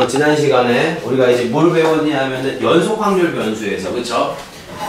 지난 시간에 우리가 이제 뭘 배웠냐 하면은 연속 확률 변수에서, 그쵸?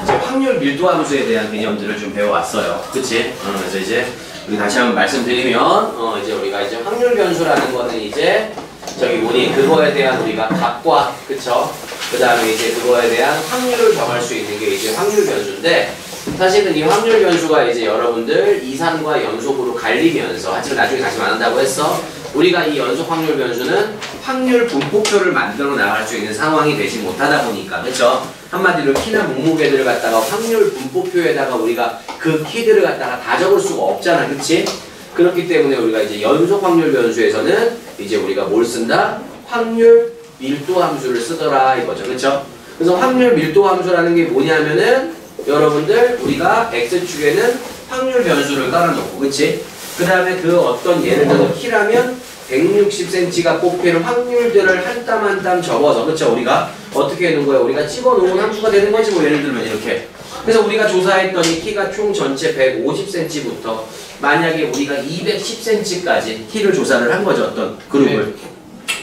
이제 확률 밀도 함수에 대한 개념들을 좀 배워왔어요. 그치? 그래서 이제 우리 다시 한번 말씀드리면, 이제 우리가 이제 확률 변수라는 거는 이제 저기 뭐니, 그거에 대한 우리가 값과, 그쵸? 그 다음에 이제 그거에 대한 확률을 정할 수 있는 게 이제 확률 변수인데, 사실은 이 확률 변수가 이제 여러분들 이산과 연속으로 갈리면서, 하지만 나중에 다시 말한다고 했어. 우리가 이 연속 확률 변수는 확률 분포표를 만들어 나갈 수 있는 상황이 되지 못하다 보니까, 그쵸? 한마디로 키나 목록애들을 갖다가 확률 분포표에다가 우리가 그 키들을 갖다가 다 적을 수가 없잖아, 그치? 그렇기 때문에 우리가 이제 연속 확률 변수에서는 이제 우리가 뭘 쓴다? 확률 밀도 함수를 쓰더라 이거죠, 그쵸? 그래서 확률 밀도 함수라는 게 뭐냐면은 여러분들 우리가 x축에는 확률 변수를 깔아놓고, 그치? 그 다음에 그 어떤 예를 들어서 키라면 160cm가 뽑힐 확률들을 한 땀 한 땀 적어서, 그쵸? 우리가 어떻게 해놓은 거야? 우리가 집어놓은 함수가 되는 거지, 뭐 예를 들면 이렇게. 그래서 우리가 조사했더니 키가 총 전체 150cm부터 만약에 우리가 210cm까지 키를 조사를 한 거죠, 어떤 그룹을.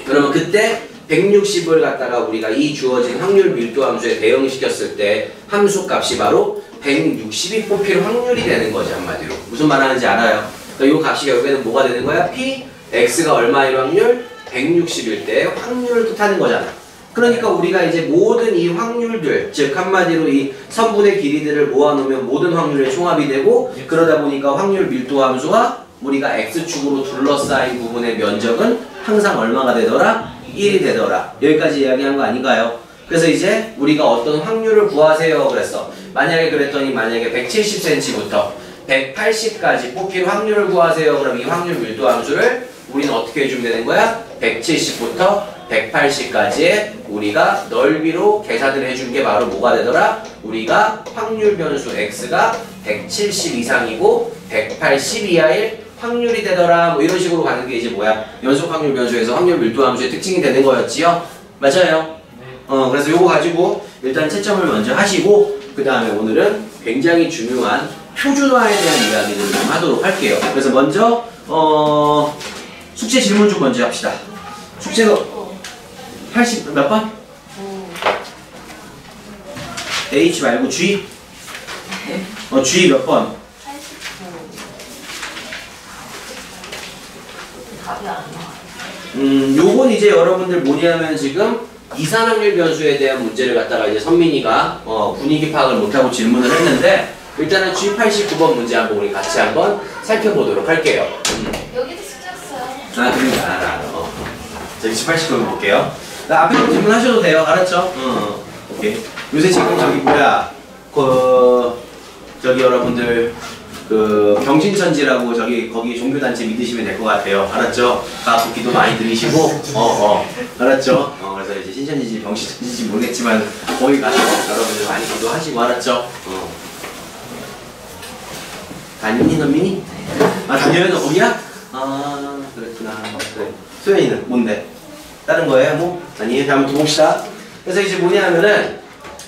그러면 그때 160을 갖다가 우리가 이 주어진 확률 밀도 함수에 대응시켰을 때 함수 값이 바로 160이 뽑힐 확률이 되는 거지, 한마디로. 무슨 말 하는지 알아요? 그러니까 이 값이 결국에는 뭐가 되는 거야? P, X가 얼마일 확률? 160일 때 확률을 뜻하는 거잖아. 그러니까 우리가 이제 모든 이 확률들, 즉 한마디로 이 선분의 길이들을 모아놓으면 모든 확률의 총합이 되고, 그러다 보니까 확률 밀도 함수와 우리가 X축으로 둘러싸인 부분의 면적은 항상 얼마가 되더라? 1이 되더라. 여기까지 이야기한 거 아닌가요? 그래서 이제 우리가 어떤 확률을 구하세요 그랬어. 만약에 그랬더니 만약에 170cm부터 180까지 뽑힐 확률을 구하세요. 그럼 이 확률 밀도 함수를 우리는 어떻게 해주면 되는 거야? 170부터 180까지의 우리가 넓이로 계산을 해준 게 바로 뭐가 되더라? 우리가 확률 변수 x가 170 이상이고 180 이하일 확률이 되더라. 뭐 이런 식으로 가는 게 이제 뭐야? 연속 확률 변수에서 확률 밀도 함수의 특징이 되는 거였지요? 맞아요? 그래서 요거 가지고 일단 채점을 먼저 하시고, 그 다음에 오늘은 굉장히 중요한 표준화에 대한 이야기를 좀 하도록 할게요. 그래서 먼저 숙제 질문 좀 먼저 합시다. 숙제가 80 몇 번? H 말고 G? G 몇 번? 요건 이제 여러분들 뭐냐면 지금 이산확률 변수에 대한 문제를 갖다가 이제 선민이가 분위기 파악을 못하고 질문을 했는데, 일단은 G89번 문제 한번 우리 같이 한번 살펴보도록 할게요. 여기도 숙제였어요. 아, 그러니까 알아. 저기 G89번 볼게요. 나 앞에 좀 질문하셔도 돼요. 알았죠? 오케이. 요새 지금 저기 뭐야, 저기 여러분들 경신천지라고 저기 거기 종교단체 믿으시면 될 것 같아요. 알았죠? 가서 기도 많이 들으시고, 알았죠? 그래서 이제 신천지지 경신천지지 모르겠지만 거기 가서 여러분들 많이 기도하시고, 알았죠? 다니니 너미니? 아, 다녀요? 너 거기야? 아, 그랬구나. 그래. 소연이는 뭔데? 다른 거예요? 뭐? 아니, 한번 더 봅시다. 그래서 이제 뭐냐면은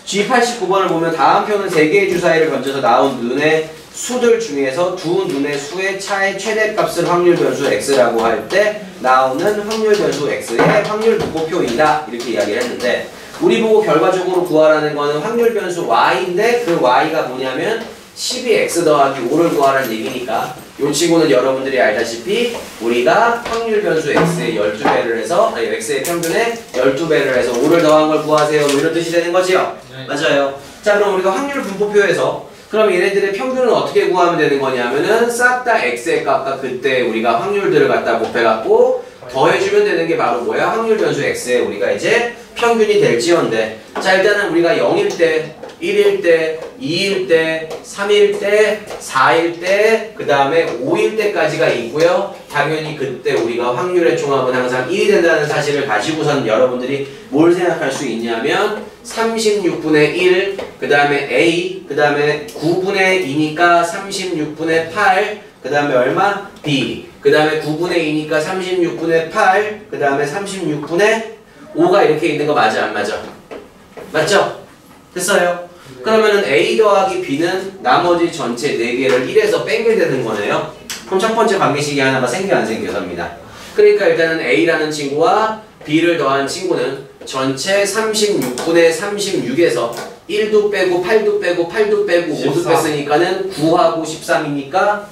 G89번을 보면 다음 표는 3개의 주사위를 던져서 나온 눈의 수들 중에서 두 눈의 수의 차의 최대값을 확률 변수 x라고 할 때 나오는 확률 변수 x의 확률 분포표이다, 이렇게 이야기를 했는데, 우리 보고 결과적으로 구하라는 거는 확률 변수 y인데 그 y가 뭐냐면 12x 더하기 5를 구하라는 얘기니까, 요 치고는 여러분들이 알다시피 우리가 확률 변수 x의 12배를 해서, x의 평균에 12배를 해서 5를 더한 걸 구하세요, 뭐 이런 뜻이 되는 거지요? 네. 맞아요. 자, 그럼 우리가 확률 분포표에서 그럼 얘네들의 평균은 어떻게 구하면 되는 거냐면은 싹 다 x의 값과 그때 우리가 확률들을 갖다 곱해갖고 더해주면 되는 게 바로 뭐야? 확률 변수 x에 우리가 이제 평균이 될지언데, 자, 일단은 우리가 0일 때, 1일 때, 2일 때, 3일 때, 4일 때, 그 다음에 5일 때까지가 있고요. 당연히 그때 우리가 확률의 총합은 항상 1이 된다는 사실을 가지고선 여러분들이 뭘 생각할 수 있냐면 36분의 1, 그 다음에 A, 그 다음에 9분의 2니까 36분의 8, 그 다음에 얼마? B, 그 다음에 9분의 2니까 36분의 8, 그 다음에 36분의 5가 이렇게 있는 거 맞아, 안 맞아? 맞죠? 됐어요? 그러면은 A 더하기 B는 나머지 전체 4개를 1에서 빼게 되는 거네요. 그럼 첫 번째 관계식이 하나가 생겨 안 생겨? 섭니다. 그러니까 일단은 A라는 친구와 B를 더한 친구는 전체 36분의 36에서 1도 빼고 8도 빼고 8도 빼고 5도 14. 뺐으니까는 9하고 13이니까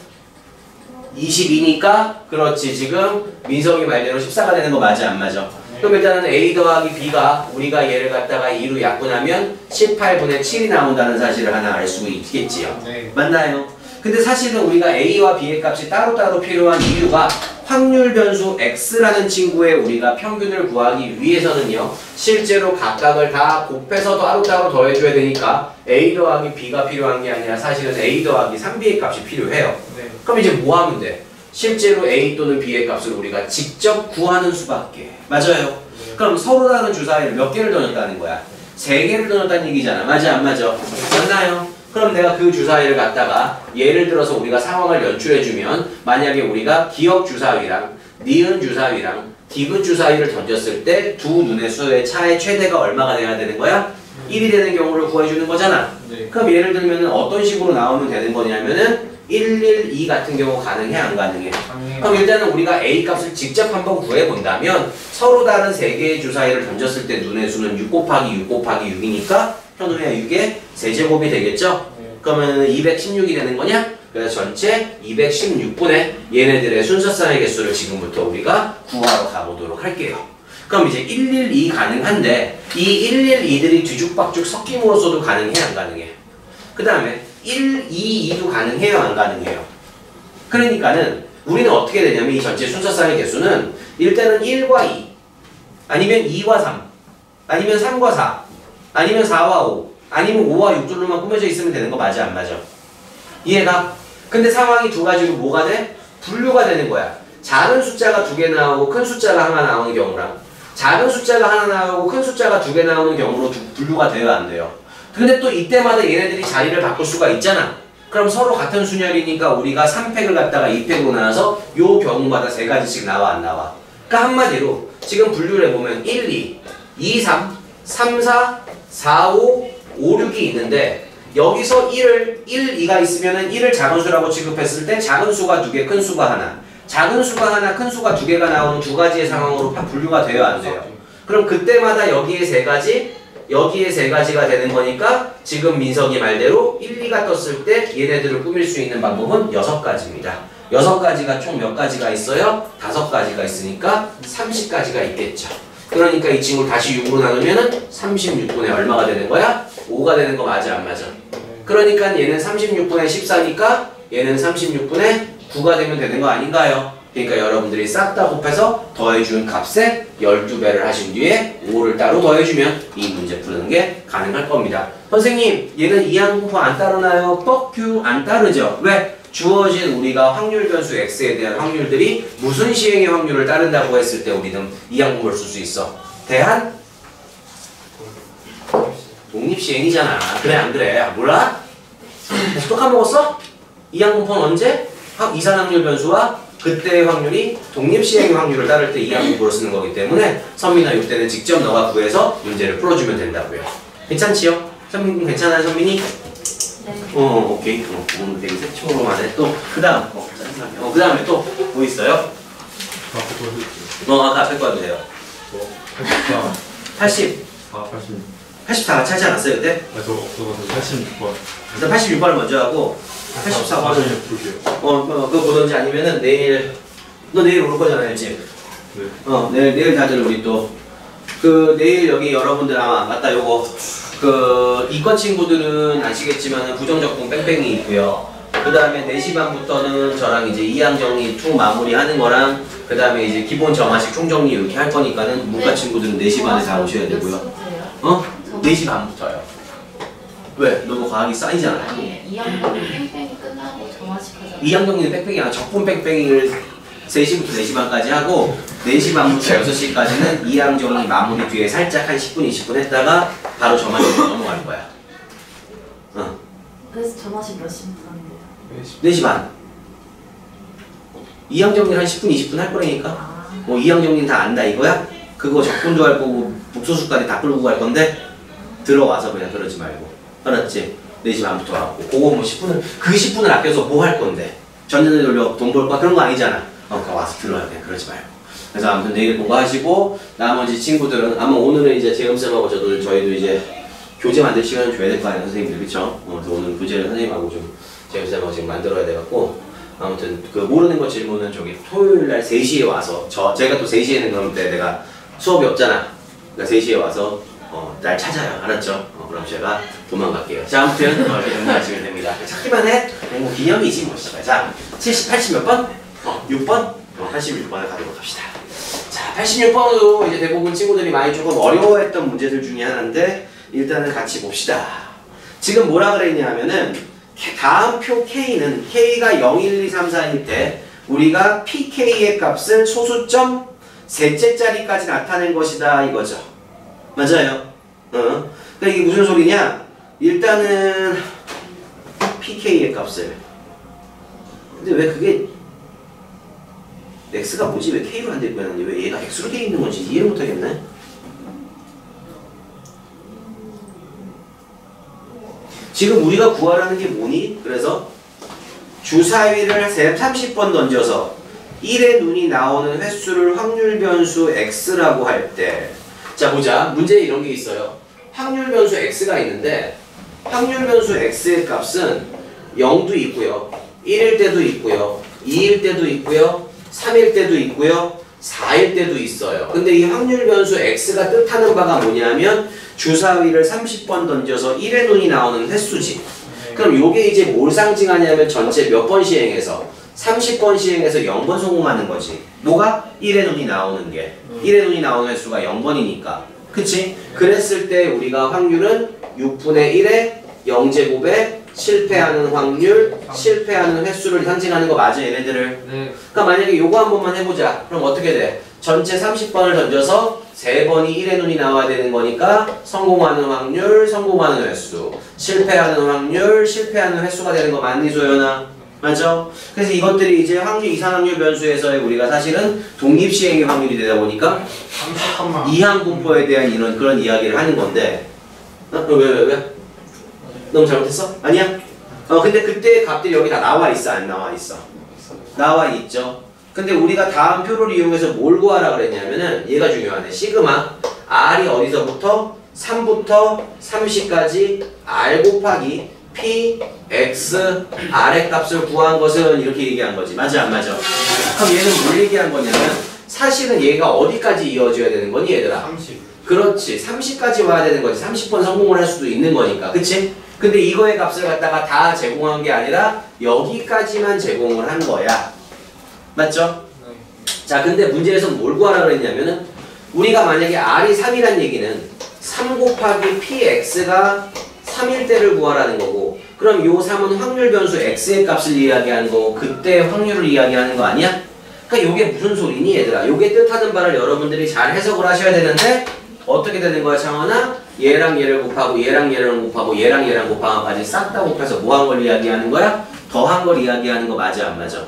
22니까 그렇지 지금 민석이 말대로 14가 되는 거 맞아 안 맞아? 그럼 일단은 A 더하기 B가 우리가 얘를 갖다가 2로 약분하면 18분의 7이 나온다는 사실을 하나 알 수 있겠지요. 네. 맞나요? 근데 사실은 우리가 A와 B의 값이 따로따로 필요한 이유가 확률 변수 X라는 친구의 우리가 평균을 구하기 위해서는요 실제로 각각을 다 곱해서 따로따로 더해줘야 되니까 A 더하기 B가 필요한 게 아니라 사실은 A 더하기 3B의 값이 필요해요. 네. 그럼 이제 뭐 하면 돼? 실제로 A 또는 B의 값을 우리가 직접 구하는 수밖에. 맞아요. 그럼 서로 다른 주사위를 몇 개를 넣었다는 거야? 3개를 넣었다는 얘기잖아. 맞아 안 맞아? 맞나요? 그럼 내가 그 주사위를 갖다가 예를 들어서 우리가 상황을 연출해주면 만약에 우리가 기역 주사위랑 니은 주사위랑 디귿 주사위를 던졌을 때 두 눈의 수의 차의 최대가 얼마가 돼야 되는 거야? 1이 되는 경우를 구해주는 거잖아. 네. 그럼 예를 들면 어떤 식으로 나오면 되는 거냐면은 112 같은 경우 가능해 안 가능해? 그럼 일단은 우리가 A 값을 직접 한번 구해본다면 서로 다른 3개의 주사위를 던졌을 때 눈의 수는 6 곱하기 6 곱하기 6이니까 현우야 6의 세제곱이 되겠죠? 네. 그러면 216이 되는 거냐? 그래서 전체 216분의 얘네들의 순서쌍의 개수를 지금부터 우리가 구하러 가보도록 할게요. 그럼 이제 112 가능한데 이 112들이 뒤죽박죽 섞임으로써도 가능해 안 가능해? 그 다음에 1, 2, 2도 가능해요 안 가능해요? 그러니까는 우리는 어떻게 되냐면 이 전체 순서쌍의 개수는 일단은 1과 2 아니면 2와 3 아니면 3과 4 아니면 4와 5 아니면 5와 6줄로만 꾸며져 있으면 되는 거 맞아 안 맞아? 이해가? 근데 상황이 두 가지로 뭐가 돼? 분류가 되는 거야. 작은 숫자가 2개 나오고 큰 숫자가 하나 나오는 경우랑 작은 숫자가 하나 나오고 큰 숫자가 2개 나오는 경우로 분류가 돼요 안 돼요? 근데 또 이때마다 얘네들이 자리를 바꿀 수가 있잖아. 그럼 서로 같은 순열이니까 우리가 3팩을 갖다가 2팩으로 나눠서 요 경우마다 3가지씩 나와 안 나와? 그러니까 한마디로 지금 분류를 해보면 1, 2, 2, 3, 3, 4, 4, 5, 5, 6이 있는데 여기서 1, 2가 있으면 1을 작은 수라고 취급했을 때 작은 수가 2개, 큰 수가 하나 작은 수가 하나, 큰 수가 2개가 나오는 두 가지의 상황으로 분류가 돼요 안 돼요? 그럼 그때마다 여기에 3가지 여기에 3가지가 되는 거니까 지금 민석이 말대로 1, 2가 떴을 때 얘네들을 꾸밀 수 있는 방법은 6가지입니다. 6가지가 총 몇 가지가 있어요? 5가지가 있으니까 30가지가 있겠죠. 그러니까 이 친구를 다시 6으로 나누면 36분의 얼마가 되는 거야? 5가 되는 거 맞아 안 맞아? 그러니까 얘는 36분의 14니까 얘는 36분의 9가 되면 되는 거 아닌가요? 그러니까 여러분들이 싹 다 곱해서 더해준 값에 12배를 하신 뒤에 5를 따로 더해주면 이 문제 푸는 게 가능할 겁니다. 선생님 얘는 이항공포 안 따르나요? 뻑큐 안 따르죠. 왜? 주어진 우리가 확률 변수 x에 대한 확률들이 무슨 시행의 확률을 따른다고 했을 때 우리는 이항공포를 쓸 수 있어? 대한? 독립시행이잖아. 그래 안 그래? 몰라? 또 까먹었어? 이항공포는 언제? 이산확률 변수와 그때의 확률이 독립시행의 확률을 따를 때 이항공포를 쓰는 거기 때문에 선민아 이때는 직접 너가 구해서 문제를 풀어주면 된다고요. 괜찮지요? 선민 괜찮아요 선민이? 네. 오케이. 오늘 되게 색초로만 해. 또 그다음 그다음에 또 뭐 있어요? 아까 앞에 거 해도 돼요. 80 84가 차지 않았어요 그때? 저 86번. 일단 86번을 먼저 하고 84번을 그거 보던지 아니면은 내일 너 내일 올 거잖아 일찍. 네. 내일 다들 우리 또 내일 여기 여러분들 아마 맞다 요거 이과 친구들은 아시겠지만 부정적분 뺑뺑이 있고요. 그 다음에 4시 반부터는 저랑 이제 이항정리 투 마무리하는 거랑 그 다음에 이제 기본 정화식 총정리 이렇게 할 거니까는 문과 친구들은 4시 반에 다 오셔야 되고요. 4시 반부터요. 왜? 너무 과학이 쌓이잖아요. 아니, 2학년 뺑뺑이 끝나고 정화식 하잖아. 이항정리는 뺑뺑이 아니라 적분 뺑뺑이를 3시부터 4시 반까지 하고 4시 반부터 6시까지는 이항정리 마무리 뒤에 살짝 한 10분, 20분 했다가 바로 정화식으로 넘어갈 거야. 그래서 정화식 몇 시부터 하는데요? 4시 반. 이항정리를 한 10분, 20분 할 거라니까. 이항정리는 다 안다 이거야? 그거 적분도 할 거고 복소수까지 다 끌고 갈 건데 들어와서 그냥 그러지 말고. 알았지? 4시 반부터 하고 그거 뭐 10분을 그 10분을 아껴서 뭐 할 건데? 전전에 돌려 돈 벌 거야? 그런 거 아니잖아. 와서 들어야 돼. 그러지 말고. 그래서 아무튼 내일 공부하시고 나머지 친구들은 아마 오늘은 이제 재음쌤하고 저희도 이제 교재 만들 시간을 줘야 될 거 아니에요, 선생님들. 그쵸? 그래서 오늘 교재를 선생님하고 좀 재음쌤하고 지금 만들어야 돼갖고 아무튼 그 모르는 거 질문은 저기 토요일날 3시에 와서 제가 또 3시에는 그럼 내가 수업이 없잖아. 그러니까 3시에 와서 날 찾아요. 알았죠? 그럼 제가 도망갈게요. 자, 아무튼 이렇게 정리하시면 됩니다. 찾기만 해. 뭐 기념이지 뭐. 자, 80 몇 번? 6번? 86번을 가도록 합시다. 자, 86번도 이제 대부분 친구들이 많이 조금 어려워했던 문제들 중에 하나인데 일단은 같이 봅시다. 지금 뭐라 그랬냐 하면은 다음 표 K는 K가 0, 1, 2, 3, 4일 때 우리가 PK의 값을 소수점 셋째 자리까지 나타낸 것이다 이거죠. 맞아요. 그러니까 이게 무슨 소리냐? 일단은 PK의 값을 근데 왜 그게 X가 뭐지? 왜 K로 안 되고 있는지 왜 얘가 X로 되어 있는 건지 이해를 못하겠네. 지금 우리가 구하라는 게 뭐니? 그래서 주사위를 30번 던져서 1의 눈이 나오는 횟수를 확률 변수 X라고 할 때 자 보자. 문제에 이런 게 있어요. 확률 변수 X가 있는데 확률 변수 X의 값은 0도 있고요. 1일 때도 있고요. 2일 때도 있고요. 3일 때도 있고요. 4일 때도 있어요. 근데 이 확률 변수 X가 뜻하는 바가 뭐냐면 주사위를 30번 던져서 1의 눈이 나오는 횟수지. 그럼 요게 이제 뭘 상징하냐면 전체 몇 번 시행해서 30번 시행해서 0번 성공하는 거지. 뭐가? 1의 눈이 나오는 게. 1의 눈이 나오는 횟수가 0번이니까. 그치? 그랬을 때 우리가 확률은 6분의 1의 0제곱에 실패하는 확률, 실패하는 횟수를 상징하는 거 맞아, 얘네들을? 네. 그러니까 만약에 요거 한 번만 해보자. 그럼 어떻게 돼? 전체 30번을 던져서 3번이 1의 눈이 나와야 되는 거니까 성공하는 확률, 성공하는 횟수, 실패하는 확률, 실패하는 획수가 되는 거 맞니, 소연아? 맞죠? 그래서 이것들이 이제 확률, 이산확률 변수에서의 우리가 사실은 독립시행의 확률이 되다 보니까 30번만. 이항분포에 대한 이런 그런 이야기를 하는 건데 왜? 너무 잘못했어? 아니야? 근데 그때 값들이 여기 다 나와 있어? 안 나와 있어? 나와 있죠? 근데 우리가 다음 표를 이용해서 뭘 구하라 그랬냐면은 얘가 중요하네. 시그마 R이 어디서부터? 3부터 30까지 R 곱하기 P, X, R의 값을 구한 것은 이렇게 얘기한 거지. 맞아 안 맞아? 그럼 얘는 뭘 얘기한 거냐면 사실은 얘가 어디까지 이어져야 되는 거니 얘들아? 30. 그렇지. 30까지 와야 되는 거지. 30번 성공을 할 수도 있는 거니까. 그치? 근데 이거의 값을 갖다가 다 제공한 게 아니라 여기까지만 제공을 한 거야. 맞죠? 네. 자, 근데 문제에서 뭘 구하라 그랬냐면은 우리가 만약에 R이 3이란 얘기는 3 곱하기 PX가 3일 때를 구하라는 거고 그럼 요 3은 확률 변수 X의 값을 이야기하는 거고 그때 확률을 이야기하는 거 아니야? 그러니까 요게 무슨 소리니 얘들아? 요게 뜻하는 바를 여러분들이 잘 해석을 하셔야 되는데 어떻게 되는 거야 창원아? 얘랑 얘를 곱하고 얘랑 얘를 곱하고 얘랑 얘랑 곱하고 까지 싹 다 곱해서 뭐 한 걸 이야기하는 거야? 더한 걸 이야기하는 거 맞아 안 맞아?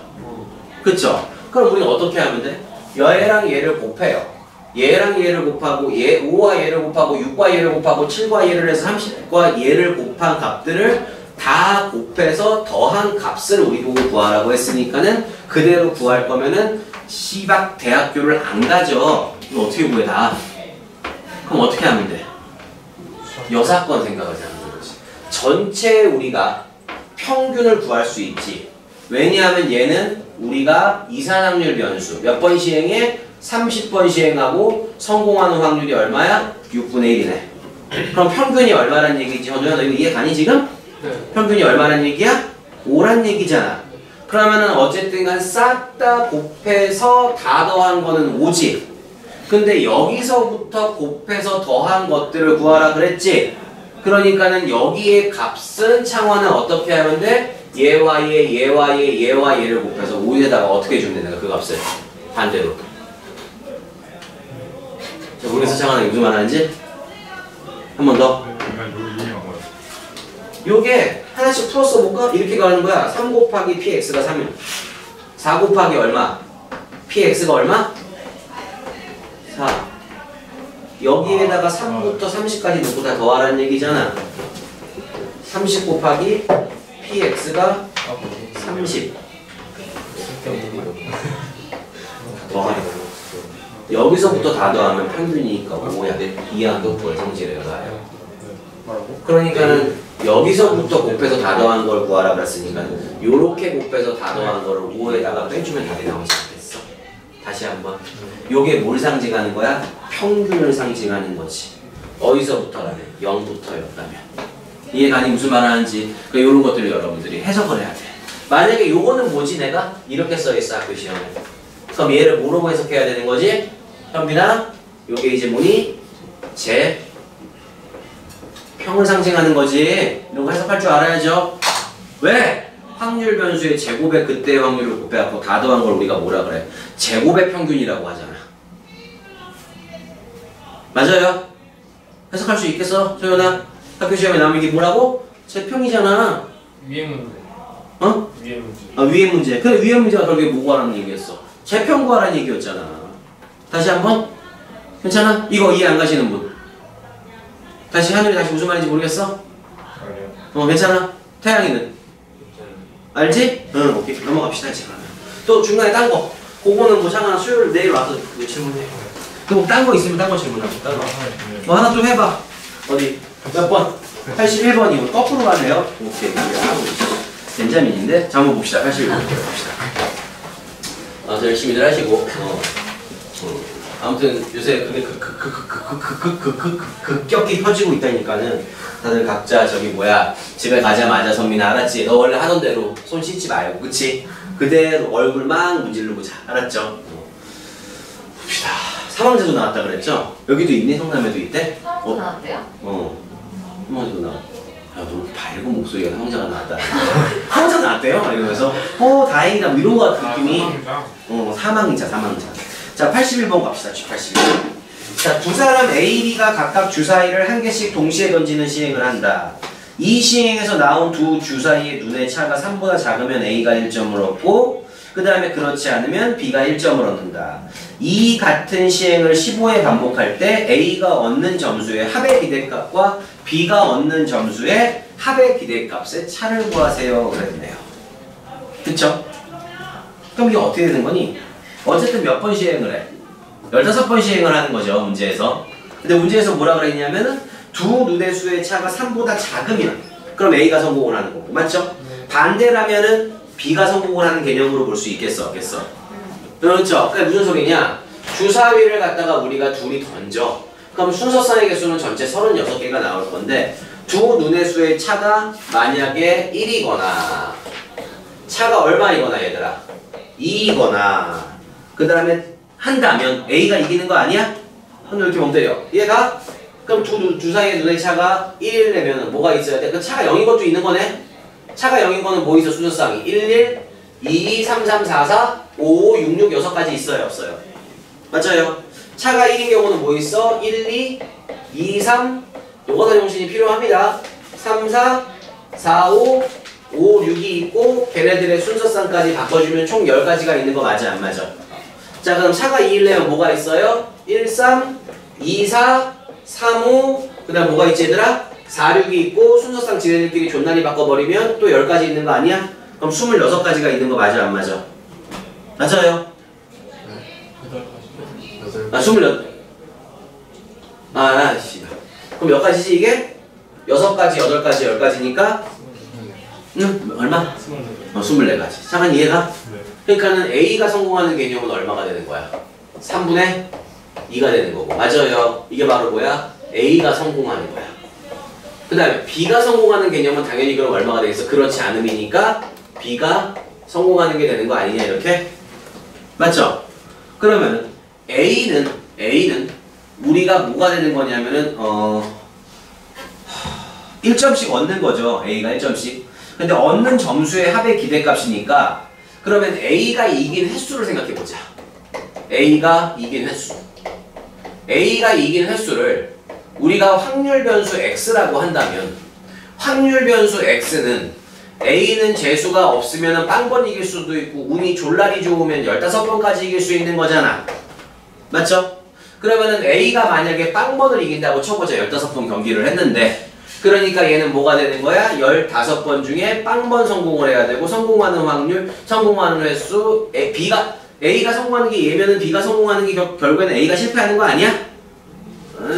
그쵸? 그럼 우리는 어떻게 하면 돼? 얘랑 얘를 곱해요. 얘랑 얘를 곱하고 5와 얘를 곱하고 6과 얘를 곱하고 7과 얘를 해서 30과 얘를 곱한 값들을 다 곱해서 더한 값을 우리 보고 구하라고 했으니까는 그대로 구할 거면은 씨박 대학교를 안 가죠. 이거 어떻게 구해 다? 그럼 어떻게 하면 돼? 여사건 생각하지 않는 거지. 전체 우리가 평균을 구할 수 있지. 왜냐하면 얘는 우리가 이산확률 변수 몇 번 시행해? 30번 시행하고 성공하는 확률이 얼마야? 6분의 1이네. 그럼 평균이 얼마란 얘기지? 현우야 너 이거 이해 가니 지금? 네. 평균이 얼마란 얘기야? 5란 얘기잖아. 그러면은 어쨌든 간 싹 다 곱해서 다 더한 거는 5지. 근데 여기서부터 곱해서 더한 것들을 구하라 그랬지? 그러니까는 여기의 값은 창원은 어떻게 하면 돼? 얘와 얘, 얘와 얘, 얘와 얘를 곱해서 5에다가 어떻게 주면 되는 거야 그 값을? 반대로. 자, 모르겠어 창원아 무슨 말 하는지? 한 번 더. 요게 하나씩 풀어서 볼까? 이렇게 가는 거야. 3 곱하기 px가 3일 4 곱하기 얼마? px가 얼마? 4 여기에다가 3부터 30까지 놓고 다 더하라는 얘기잖아. 30 곱하기 px가 30 더하래. 여기서부터 다 더하면 평균이니까 5야 돼. 이항도 월성질에 나요. 뭐라고? 그러니까는 여기서부터 곱해서 다 더한 걸 구하라 그랬으니까 요렇게 곱해서 다 더한 거를 5에다가 빼주면 답이 나오지 않겠어? 다시 한번. 요게 뭘 상징하는 거야? 평균을 상징하는 거지. 어디서부터라면? 0부터였다면. 이해가니 무슨 말 하는지. 요런 것들을 여러분들이 해석을 해야 돼. 만약에 요거는 뭐지 내가? 이렇게 써있어 학교 시험에. 그럼 얘를 뭐라고 해석해야 되는 거지? 현빈아, 요게 이제 뭐니? 제 평을 상징하는 거지. 이런 거 해석할 줄 알아야죠. 왜? 확률 변수의 제곱의 그때의 확률을 곱해갖고 다 더한 걸 우리가 뭐라 그래? 제곱의 평균이라고 하잖아. 맞아요? 해석할 수 있겠어? 소연아? 학교 시험에 나오면 이게 뭐라고? 제평이잖아. 위에 문제. 어? 위에 문제. 아, 위의 문제. 그래, 위의 문제가 결국에 뭐 구하라는 얘기였어? 제평 구하라는 얘기였잖아. 다시 한번? 괜찮아? 이거 이해 안 가시는 분? 다시 하늘이 다시 무슨 말인지 모르겠어? 아니요. 괜찮아? 태양이는? 알지? 응, 오케이. 넘어갑시다, 이제 그러면. 또 중간에 딴 거. 그거는 뭐 상관없어. 수요일 내일 와서 그거 질문해. 그럼 딴 거 있으면 딴 거 질문하고. 딴 거. 뭐 하나 좀 해봐. 어디? 몇 번? 81번이고 거꾸로 가네요. 오케이. 벤자민인데? 자, 한번 봅시다. 81번 봅시다. 열심히들 하시고. 아무튼 요새 그게 급격히 펴지고 있다니까는 다들 각자 저기 뭐야 집에 가자마자 선민아 알았지? 너 원래 하던 대로 손 씻지 말고 그치? 그대로 얼굴 막 문지르고 자 알았죠? 봅시다. 사망제도 나왔다 그랬죠? 여기도 있니? 성남에도 있대? 사람도 나왔대요? 사망제도 나왔. 야, 너 밝은 목소리가 사망자가 나왔다. 사망자 나왔대요? 이러면서 다행이다 뭐 이런 거 같은 느낌이. 사망자. 자, 81번 갑시다. 81번. 자, 두 사람 A, B가 각각 주사위를 한 개씩 동시에 던지는 시행을 한다. 이 시행에서 나온 두 주사위의 눈의 차가 3보다 작으면 A가 1점을 얻고 그 다음에 그렇지 않으면 B가 1점을 얻는다. 이 같은 시행을 15회 반복할 때 A가 얻는 점수의 합의 기대값과 B가 얻는 점수의 합의 기대값의 차를 구하세요. 그랬네요. 그쵸? 그럼 이게 어떻게 되는 거니? 어쨌든 몇 번 시행을 해? 15번 시행을 하는 거죠, 문제에서. 근데 문제에서 뭐라 그랬냐면은 두 눈의 수의 차가 3보다 작으면 그럼 A가 성공을 하는 거고, 맞죠? 반대라면은 B가 성공을 하는 개념으로 볼 수 있겠어, 없겠어? 그렇죠. 그러니까 무슨 소리냐? 주사위를 갖다가 우리가 둘이 던져. 그럼 순서상의 개수는 전체 36개가 나올 건데 두 눈의 수의 차가 만약에 1이거나 차가 얼마이거나 얘들아? 2이거나 그 다음에 한다면 A가 이기는 거 아니야? 근데 이렇게 멍때려. 얘가? 그럼 주사위의 눈의 차가 1이려면 뭐가 있어야 돼? 그 차가 0인 것도 있는 거네? 차가 0인 거는 뭐 있어? 순서상이 1, 2, 3, 3, 4, 4, 5, 6, 6, 6까지 있어요? 없어요? 맞아요. 차가 1인 경우는 뭐 있어? 1, 2, 2, 3 요거 다 용신이 필요합니다. 3, 4, 4, 5 5, 6이 있고 걔네들의 순서상까지 바꿔주면 총 10가지가 있는 거 맞아 안 맞아? 자 그럼 차가 2일래면 뭐가 있어요? 1, 3, 2, 4, 3, 5 그 다음 뭐가 있지 얘들아? 4, 6이 있고 순서상 지네들끼리 존나리 바꿔버리면 또 10가지 있는 거 아니야? 그럼 26가지가 있는 거 맞아 안 맞아? 맞아요? 아 28. 그럼 몇 가지지 이게? 6가지, 8가지, 10가지니까 얼마? 24가지. 잠깐 이해가? 그러니까는 A가 성공하는 개념은 얼마가 되는 거야? 3분의 2가 되는 거고. 맞아요. 이게 바로 뭐야? A가 성공하는 거야. 그 다음에 B가 성공하는 개념은 당연히 그럼 얼마가 되겠어? 그렇지 않음이니까 B가 성공하는 게 되는 거 아니냐 이렇게? 맞죠? 그러면 A는 우리가 뭐가 되는 거냐면은 1점씩 얻는 거죠. A가 1점씩. 근데 얻는 점수의 합의 기대값이니까 그러면 A가 이긴 횟수를 생각해보자. A가 이긴 횟수. A가 이긴 횟수를 우리가 확률 변수 X라고 한다면 확률 변수 X는 A는 재수가 없으면 빵번 이길 수도 있고 운이 졸라리 좋으면 15번까지 이길 수 있는 거잖아. 맞죠? 그러면은 A가 만약에 빵번을 이긴다고 쳐보자. 15번 경기를 했는데 그러니까 얘는 뭐가 되는 거야? 15번 중에 빵번 성공을 해야 되고 성공하는 확률, 성공하는 횟수 B가 A가 성공하는 게 얘면은 B가 성공하는 게 결국에는 A가 실패하는 거 아니야?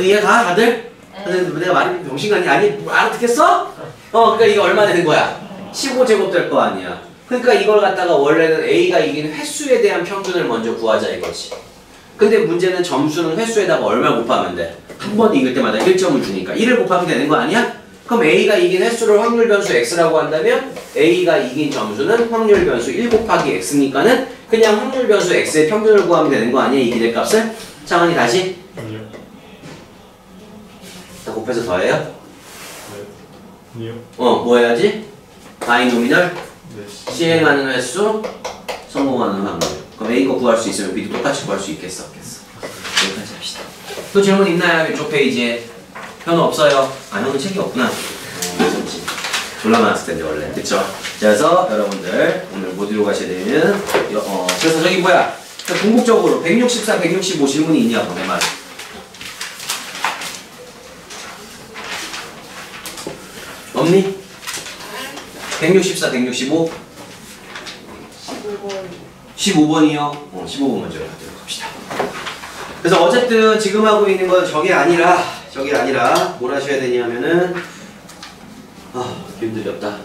이해가 다들? 근데 내가 말이 병신간이 아니 알아듣겠어? 그러니까 이게 얼마 되는 거야? 15제곱 될 거 아니야. 그러니까 이걸 갖다가 원래는 A가 이긴 횟수에 대한 평균을 먼저 구하자 이거지. 근데 문제는 점수는 횟수에다가 얼마 곱하면 돼? 한 번 이길 때마다 1점을 주니까 1을 곱하면 되는 거 아니야? 그럼 A가 이긴 횟수를 확률 변수 X라고 한다면 A가 이긴 점수는 확률 변수 1 곱하기 X니까는 그냥 확률 변수 X의 평균을 구하면 되는 거 아니야? 이 기대값을? 창환이 다시 아니요. 다 곱해서 더해요? 네. 아니요. 뭐 해야지? 바이노미널 네. 시행하는 횟수 성공하는 확률. 그럼 A 거 구할 수 있으면 B도 똑같이 구할 수 있겠어? 없겠어? 여기까지 합시다. 또 질문 있나요? 이쪽 페이지에 현우 없어요? 아 형은 책이 없구나. 있었지. 졸라 많았을 텐데 원래 그쵸? 그래서 여러분들 오늘 뭐 어디로 가셔야 되면 그래서 저기 뭐야 궁극적으로 164, 165 질문이 있냐고 내 말. 없니? 164, 165? 15번이요? 15번 먼저 가도록 합시다. 그래서 어쨌든 지금 하고 있는 건 저게 아니라 뭘 하셔야 되냐면은 힘들었다.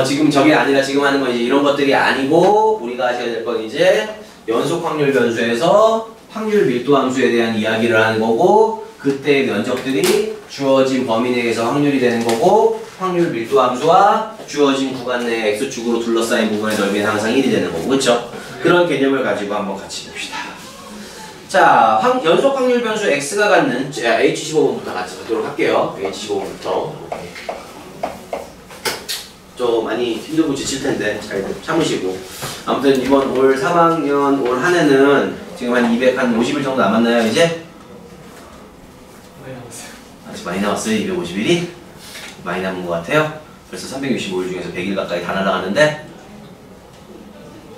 지금 저게 아니라 지금 하는 건 이제 이런 것들이 아니고 우리가 하셔야 될 건 이제 연속 확률 변수에서 확률 밀도 함수에 대한 이야기를 하는 거고 그때 면적들이 주어진 범위 내에서 확률이 되는 거고 확률 밀도 함수와 주어진 구간 내 x축으로 둘러싸인 부분의 넓이는 항상 1이 되는 거고 그렇죠? 그런 개념을 가지고 한번 같이 봅시다. 자, 연속 확률 변수 x가 갖는 H15번부터 같이 보도록 할게요. H15번부터 좀 많이 힘들고 지칠 텐데 잘 참으시고 아무튼 이번 올 3학년 올 한 해는 지금 한 250일 정도 남았나요 이제? 아직 많이 남았어요? 251이? 많이 남은 것 같아요? 벌써 365일 중에서 100일 가까이 다 날아가는데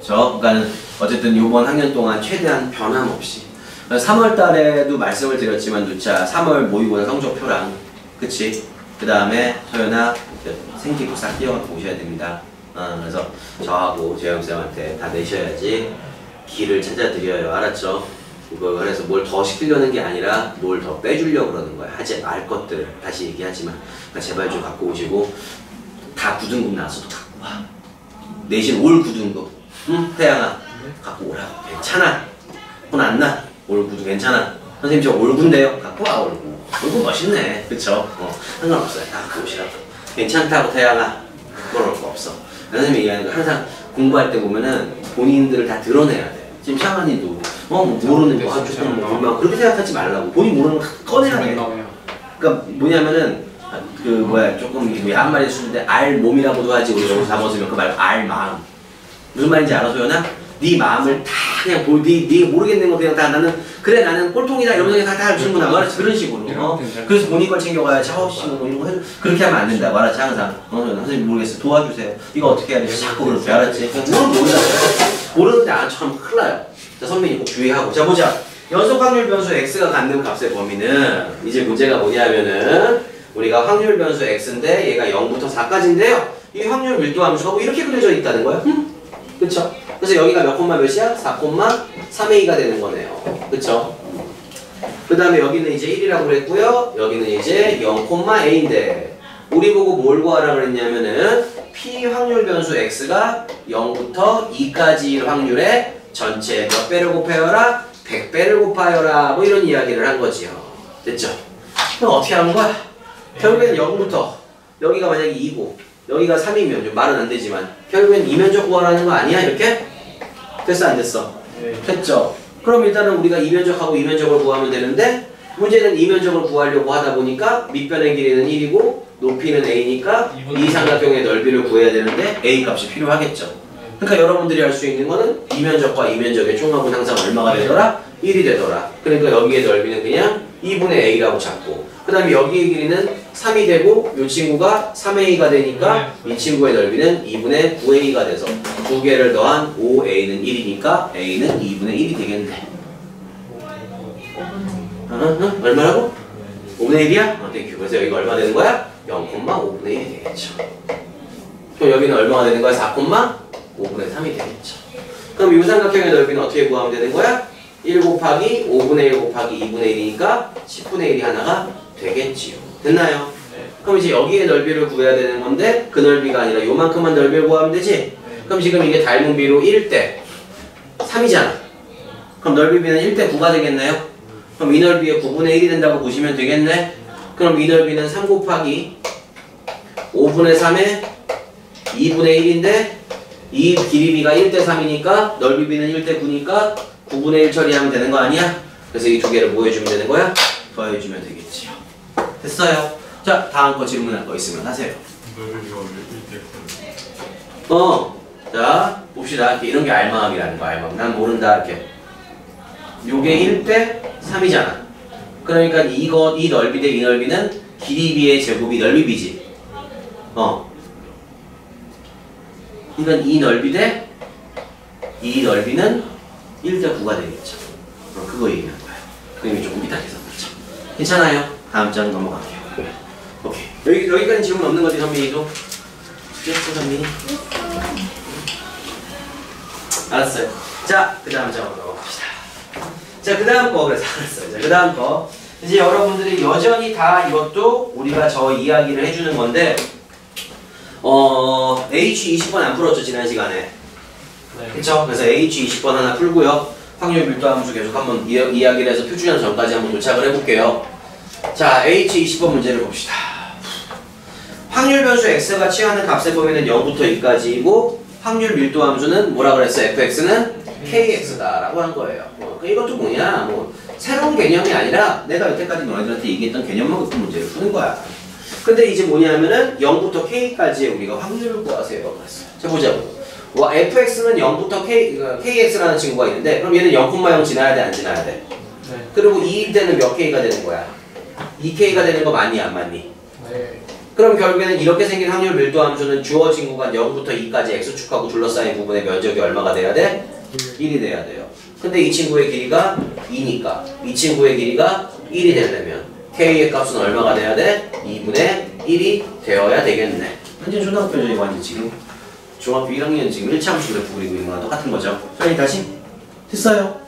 그러니까 어쨌든 이번 학년 동안 최대한 변함없이 3월 달에도 말씀을 드렸지만 누차 3월 모의고사 성적표랑 그치? 그 다음에 서연아 생기부 싹 띄워갖고 오셔야 됩니다. 그래서 저하고 재영쌤한테 다 내셔야지 길을 찾아드려요. 알았죠? 그래서 뭘 더 시키려는 게 아니라 뭘 더 빼주려고 그러는 거야. 하지 말 것들 다시 얘기하지만 그러니까 제발 좀 갖고 오시고 다 9등급 나왔어도 갖고 와. 내신 올 9등급 응? 태양아 갖고 오라고. 괜찮아. 혼 안 나. 올 9등 괜찮아. 선생님 저 올 9인데요. 갖고 와 올 9. 올 9 멋있네. 그쵸? 상관없어요. 다 갖고 오시라고. 괜찮다고 태양아. 그럴 거 없어. 선생님이 얘기하는 거 항상 공부할 때 보면은 본인들을 다 드러내야 돼. 지금 샤머니도 모르는 거 조금 뭐 그렇게 생각하지 말라고. 본인 모르는 거 꺼내야 돼. 그러니까 뭐냐면은 조금 야한 말일 수 있는데 알 몸이라고도 하지 우리 여기서 잡아서면 그 말 알 마음. 무슨 말인지 알아 소연아? 네 마음을 다 그냥 네 모르겠는 거 그냥 다 나는 꼴통이다 이러면서 다 해주는구나 알았지? 그런 식으로 그래서 본인 걸 챙겨가야 샤워씨 뭐 이런 거 해줘. 그렇게 하면 안 된다고 알았지? 항상 선생님 모르겠어 도와주세요 이거 어떻게 해야 돼? 자꾸 그렇게 알았지? 모르는데 안 척하면 큰일 나요. 자 선배님 꼭 주의하고 자 보자 연속 확률 변수 x가 갖는 값의 범위는 이제 문제가 뭐냐면은 우리가 확률 변수 x인데 얘가 0부터 4까지인데요 이 확률 밀도 함수가 뭐 이렇게 그려져 있다는 거야. 그쵸? 그래서 여기가 몇 콤마 몇이야? 4,3a가 되는 거네요. 그쵸? 그 다음에 여기는 이제 1이라고 그랬고요. 여기는 이제 0,a인데 우리 보고 뭘 구하라 그랬냐면은 p 확률 변수 x가 0부터 2까지일 확률에 전체 몇 배를 곱해여라? 100배를 곱하여라. 뭐 이런 이야기를 한 거지요. 됐죠? 그럼 어떻게 하는 거야? 결국엔 0부터 여기가 만약에 2고 여기가 3이면 좀 말은 안 되지만 결국엔 이면적 구하라는 거 아니야? 이렇게? 됐어 안 됐어? 네. 됐죠? 그럼 일단은 우리가 이면적하고 이면적을 구하면 되는데 문제는 이면적을 구하려고 하다 보니까 밑변의 길이는 1이고 높이는 a니까 이 삼각형의 넓이를 구해야 되는데 a 값이 필요하겠죠. 그러니까 여러분들이 할 수 있는 거는 이면적과 이면적의 총합은 항상 얼마가 되더라? 1이 되더라. 그러니까 여기의 넓이는 그냥 2분의 a라고 잡고 그 다음에 여기의 길이는 3이 되고 이 친구가 3a가 되니까 이 친구의 넓이는 2분의 9a가 돼서 두 개를 더한 5a는 1이니까 a는 2분의 1이 되겠네. 얼마라고? 5분의 1이야? 땡큐. 그래서 여기가 얼마 되는 거야? 0,5분의 1이 되겠죠. 그럼 여기는 얼마가 되는 거야? 4,5분의 3이 되겠죠. 그럼 이 삼각형의 넓이는 어떻게 구하면 되는 거야? 1 곱하기 5분의 1 곱하기 2분의 1이니까 10분의 1이 하나가 되겠지요. 됐나요? 그럼 이제 여기의 넓이를 구해야 되는 건데 그 넓이가 아니라 요만큼만 넓이를 구하면 되지? 그럼 지금 이게 닮은 비로 1대 3이잖아. 그럼 넓이 비는 1대 9가 되겠나요? 그럼 이 넓이의 9분의 1이 된다고 보시면 되겠네? 그럼 이 넓이는 3 곱하기 5분의 3에 2분의 1인데 이 길이비가 1대 3이니까 넓이 비는 1대 9니까 9분의 1 처리하면 되는 거 아니야? 그래서 이 두 개를 뭐 해주면 되는 거야? 더해주면 되겠지요. 됐어요? 자, 다음 거 질문할 거 있으면 하세요. 넓이가 왜 1대 자, 봅시다. 이렇게 이런 게 알마함이라는 거, 알마함. 난 모른다, 이렇게. 요게 1대 3이잖아. 그러니까 이 넓이 대 이 넓이는 길이비의 제곱이 넓이비지. 그러니까 이 넓이 대 이 넓이는 1대 9가 되겠죠. 그거 얘기하는 거예요. 그림이 조금 이따 해서 그렇죠. 괜찮아요? 다음 장 넘어갈게요. 오케이. 여기까지 질문 없는 거지, 선민이도? 그랬어, 선민이? 알았어요. 자, 그 다음 장으로 넘어갑시다. 자, 그 다음 거, 그래서 알았어요. 자, 그 다음 거. 이제 여러분들이 여전히 다 이것도 우리가 저 이야기를 해주는 건데, H 20번 안 풀었죠, 지난 시간에. 네. 그쵸? 그래서 H 20번 하나 풀고요. 확률 밀도 함수 계속 한번 이야기를 해서 표준형 전까지 한번 도착을 해볼게요. 자, H 20번 문제를 봅시다. 확률 변수 x가 취하는 값의 범위는 0부터 2까지이고 확률 밀도 함수는 뭐라 그랬어? fx는 kx다 라고 한 거예요. 이것도 뭐냐? 뭐 새로운 개념이 아니라 내가 여태까지 너희들한테 얘기했던 개념만 갖고 문제를 푸는 거야. 근데 이제 뭐냐면은 0부터 k까지의 우리가 확률을 구하세요. 그랬어요. 자, 보자고. fx는 0부터 kx라는 친구가 있는데 그럼 얘는 0,0 지나야 돼, 안 지나야 돼? 네. 그리고 2일 때는 몇 k가 되는 거야? 2k가 되는 거 맞니, 안 맞니? 네. 그럼 결국에는 이렇게 생긴 확률 밀도 함수는 주어진 구간 0부터 2까지 x축하고 둘러싸인 부분의 면적이 얼마가 돼야 돼? 1이 돼야 돼요. 근데 이 친구의 길이가 2니까 이 친구의 길이가 1이 되려면 k의 값은 얼마가 돼야 돼? 2분의 1이 되어야 되겠네. 완전 초등학교죠, 이거 완전 지금. 중학교 1학년 지금 1차 함수 그래프 그리고 있는 거랑 똑같은 거죠. 그러니 다시 됐어요.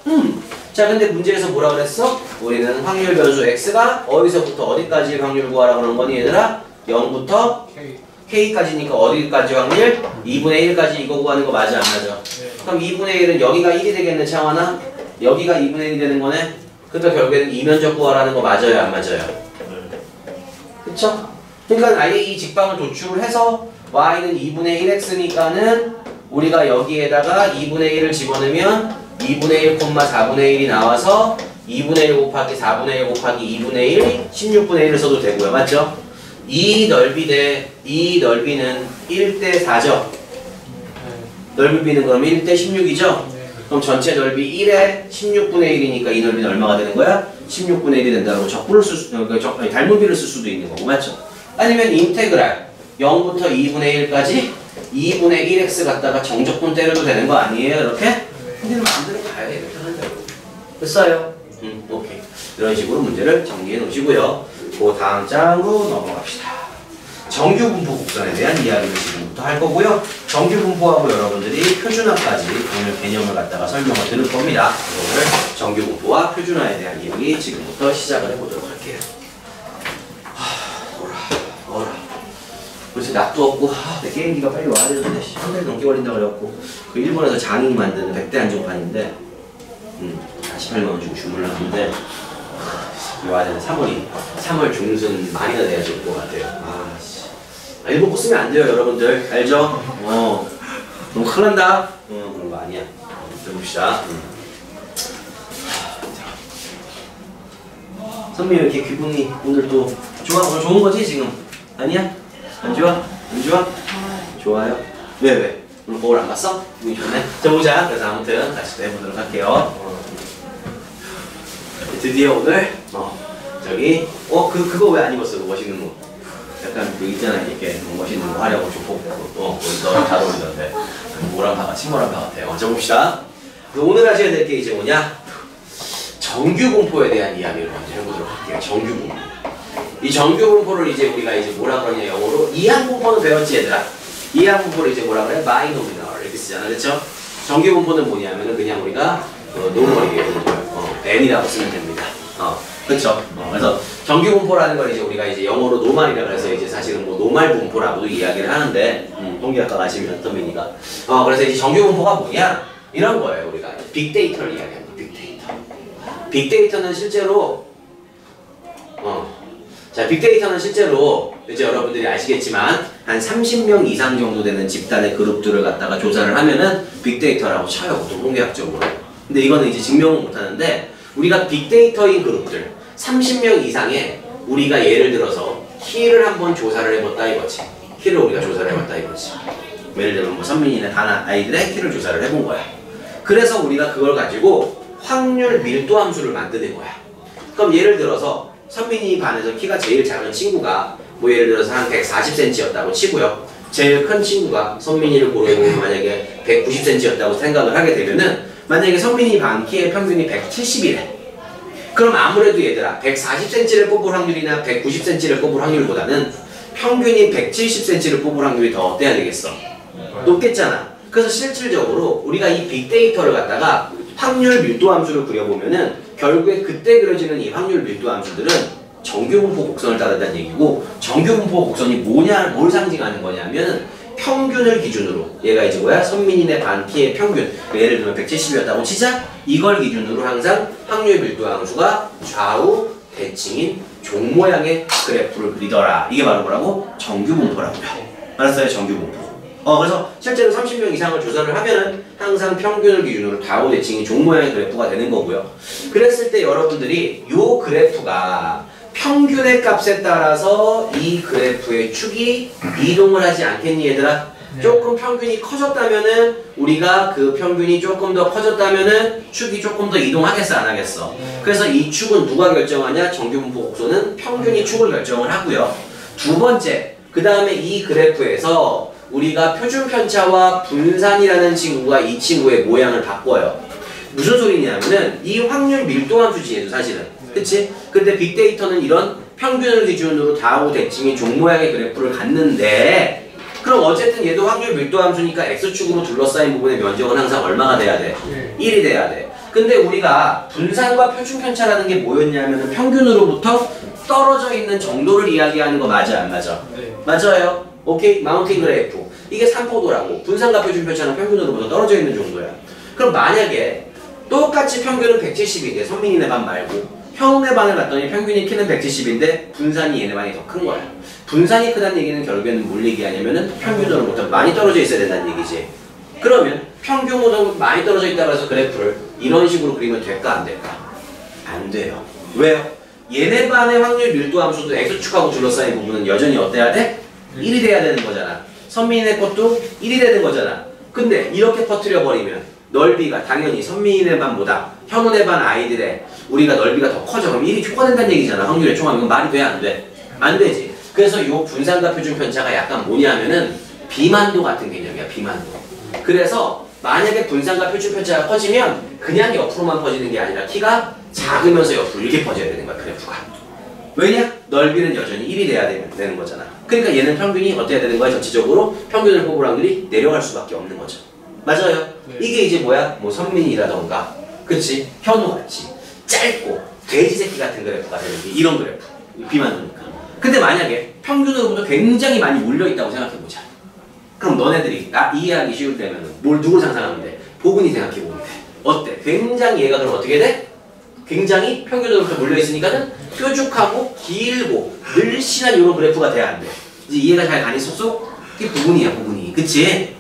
자, 근데 문제에서 뭐라 그랬어? 우리는 확률 변수 x가 어디서부터 어디까지 확률 구하라 그런 거니 얘들아? 0부터 k까지니까 어디까지 확률? 2분의 1까지 이거 구하는 거 맞아, 안 맞아? 네. 그럼 2분의 1은 여기가 1이 되겠네, 창환아? 여기가 2분의 1이 되는 거네? 그러니까 결국에는 이면적 구하라는 거 맞아요, 안 맞아요? 네. 그쵸? 그러니까 아예 이 직방을 도출을 해서 y는 2분의 1x니까는 우리가 여기에다가 2분의 1을 집어넣으면 2분의 1, 4분의 1이 나와서 2분의 1 곱하기 4분의 1 곱하기 2분의 1, 16분의 1을 써도 되고요. 맞죠? 이 넓이 대 이 넓이는 1대 4죠? 넓이 비는 그럼 1대 16이죠? 그럼 전체 넓이 1에 16분의 1이니까 이 넓이는 얼마가 되는 거야? 16분의 1이 된다고 적분을 쓸 수, 닮은비를 쓸 수도 있는 거고, 맞죠? 아니면 인테그랄 0부터 2분의 1까지 2분의 1x 갖다가 정적분 때려도 되는 거 아니에요? 이렇게? 근데 마음대로 가야 돼. 이렇게 한다고. 됐어요? 오케이. 이런 식으로 문제를 정리해 놓으시고요. 그 다음 장으로 넘어갑시다. 정규분포 곡선에 대한 이야기를 지금부터 할 거고요. 정규분포하고 여러분들이 표준화까지 오늘 개념을 갖다가 설명을 드릴 겁니다. 오늘 정규분포와 표준화에 대한 이야기 지금부터 시작을 해보도록 할게요. 그래서 낙도 없고 내 게임기가 빨리 와야 되는데 한 달 넘게 걸린다고 그래갖고 그 일본에서 장인이 만드는 100대 한정판인데 48만 원 주고 주문을 하는데 와야 되는 3월 중순 말이나 돼야 될 것 같아요. 일본 거 쓰면 안 돼요, 여러분들. 알죠? 너무 큰일 난다. 그런 거 아니야. 들어봅시다. 선미 왜 이렇게 기분이 오늘 또 좋아? 오늘 좋은 거지 지금? 아니야? 안 좋아? 안 좋아? 좋아요? 왜? 오늘 거울 안 봤어? 기분이 좋네? 자, 보자. 그래서 아무튼 다시 또 해보도록 할게요. 드디어 오늘 저기 그거 왜 안 입었어? 그 멋있는 거. 약간 그 있잖아, 이렇게 멋있는 거 하려고 조폭 너랑 잘 어울리던데 모란파 친모란파 같아요. 자, 봅시다. 오늘 하셔야 될 게 이제 뭐냐? 정규분포에 대한 이야기를 먼저 해보도록 할게요. 정규분포. 이 정규분포를 이제 우리가 이제 뭐라 그러냐, 영어로 이항분포는 배웠지, 얘들아. 이항분포를 이제 뭐라 그래? 바이노미널 이렇게 쓰잖아, 그렇죠? 정규 분포는 뭐냐면은 그냥 우리가 노멀이에요. n이라고 쓰면 됩니다. 그렇죠. 그래서 정규 분포라는 걸 이제 우리가 이제 영어로 노멀이라 그래서 이제 사실은 뭐 노멀 분포라고도 이야기를 하는데 동기학과 가시면 선민이가 그래서 이제 정규 분포가 뭐냐 이런 거예요. 우리가 빅데이터를 이야기합니다. 빅데이터. 빅데이터는 실제로 자, 빅데이터는 실제로 이제 여러분들이 아시겠지만 한 30명 이상 정도 되는 집단의 그룹들을 갖다가 조사를 하면은 빅데이터라고 쳐요. 보통 통계학적으로. 근데 이거는 이제 증명은 못하는데 우리가 빅데이터인 그룹들 30명 이상의 우리가 예를 들어서 키를 한번 조사를 해봤다 이거지. 키를 우리가 조사를 해봤다 이거지. 예를 들면 뭐 선민이나 다나 아이들의 키를 조사를 해본 거야. 그래서 우리가 그걸 가지고 확률 밀도 함수를 만드는 거야. 그럼 예를 들어서 선민이 반에서 키가 제일 작은 친구가 뭐 예를 들어서 한 140cm였다고 치고요. 제일 큰 친구가 선민이를 고려해보면 만약에 190cm였다고 생각을 하게 되면은 만약에 선민이 반 키의 평균이 170이래. 그럼 아무래도 얘들아 140cm를 뽑을 확률이나 190cm를 뽑을 확률보다는 평균이 170cm를 뽑을 확률이 더 어때야 되겠어? 높겠잖아. 그래서 실질적으로 우리가 이 빅데이터를 갖다가 확률 밀도 함수를 그려보면은 결국에 그때 그려지는 이 확률 밀도 함수들은 정규분포 곡선을 따른다는 얘기고 정규분포 곡선이 뭐냐, 뭘 상징하는 거냐면 평균을 기준으로 얘가 이제 뭐야? 선민이네 반 키의 평균 예를 들면 170이었다고 치자 이걸 기준으로 항상 확률 밀도 함수가 좌우 대칭인 종 모양의 그래프를 그리더라. 이게 바로 뭐라고? 정규분포라고요. 알았어요? 정규분포. 그래서 실제로 30명 이상을 조사를 하면은 항상 평균을 기준으로 좌우 대칭이 종 모양의 그래프가 되는 거고요. 그랬을 때 여러분들이 요 그래프가 평균의 값에 따라서 이 그래프의 축이 이동을 하지 않겠니 얘들아? 조금 평균이 커졌다면은 우리가 그 평균이 조금 더 커졌다면은 축이 조금 더 이동하겠어 안 하겠어? 그래서 이 축은 누가 결정하냐? 정규분포 곡선은 평균이 축을 결정을 하고요. 두 번째, 그 다음에 이 그래프에서 우리가 표준 편차와 분산이라는 친구가 이 친구의 모양을 바꿔요. 무슨 소리냐면은 이 확률 밀도 함수지 얘도 사실은. 그치? 근데 빅데이터는 이런 평균을 기준으로 좌우 대칭이 종 모양의 그래프를 갖는데 그럼 어쨌든 얘도 확률 밀도 함수니까 x축으로 둘러싸인 부분의 면적은 항상 얼마가 돼야 돼? 1이 돼야 돼. 근데 우리가 분산과 표준 편차라는 게 뭐였냐면은 평균으로부터 떨어져 있는 정도를 이야기하는 거 맞아 안 맞아? 네. 맞아요. 오케이? 마운틴 그래프. 이게 산포도라고. 분산과 표준 편차는 평균으로부터 떨어져 있는 정도야. 그럼 만약에 똑같이 평균은 170인데 선민이네 반 말고 현우네 반을 봤더니 평균이 키는 170인데 분산이 얘네 반이 더 큰 거야. 분산이 크다는 얘기는 결국에는 뭘 얘기하냐면은 평균으로부터 많이 떨어져 있어야 된다는 얘기지. 그러면 평균보다 많이 떨어져 있다고 해서 그래프를 이런 식으로 그리면 될까 안 될까? 안 돼요. 왜요? 얘네 반의 확률 밀도 함수도 x축하고 둘러싸인 부분은 여전히 어때야 돼? 1이 돼야 되는 거잖아. 선민이네 것도 1이 되는 거잖아. 근데 이렇게 퍼뜨려 버리면 넓이가 당연히 선민이네 반보다 현우네 반 아이들의 우리가 넓이가 더 커져. 그럼 1이 초과된다는 얘기잖아. 확률의 총합. 이건 말이 돼? 안 돼? 안 되지. 그래서 요 분산과 표준 편차가 약간 뭐냐면은 비만도 같은 개념이야. 비만도. 그래서 만약에 분산과 표준 편차가 커지면 그냥 옆으로만 퍼지는 게 아니라 키가 작으면서 옆으로 이렇게 퍼져야 되는 거야. 그래프가. 왜냐? 넓이는 여전히 1이 돼야 되는 거잖아. 그러니까 얘는 평균이 어때야 되는 거야? 전체적으로 평균을 뽑을 확률이 내려갈 수밖에 없는 거죠. 맞아요. 네. 이게 이제 뭐야? 뭐 선민이라던가 그치? 현우같이 짧고 돼지 새끼 같은 그래프가 되는 게 이런 그래프. 비만도니까. 근데 만약에 평균으로부터 굉장히 많이 몰려있다고 생각해보자. 그럼 너네들이 이해하기 쉬울 때면 누굴 상상하면 돼? 보근이 생각해보면 돼. 어때? 굉장히 얘가 그럼 어떻게 돼? 굉장히 평균으로부터 몰려있으니까는 뾰족하고 길고 늘씬한 이런 그래프가 돼야 안 돼. 이제 이해가 잘 가니 쏙쏙? 이게 부분이야 부분이. 그치?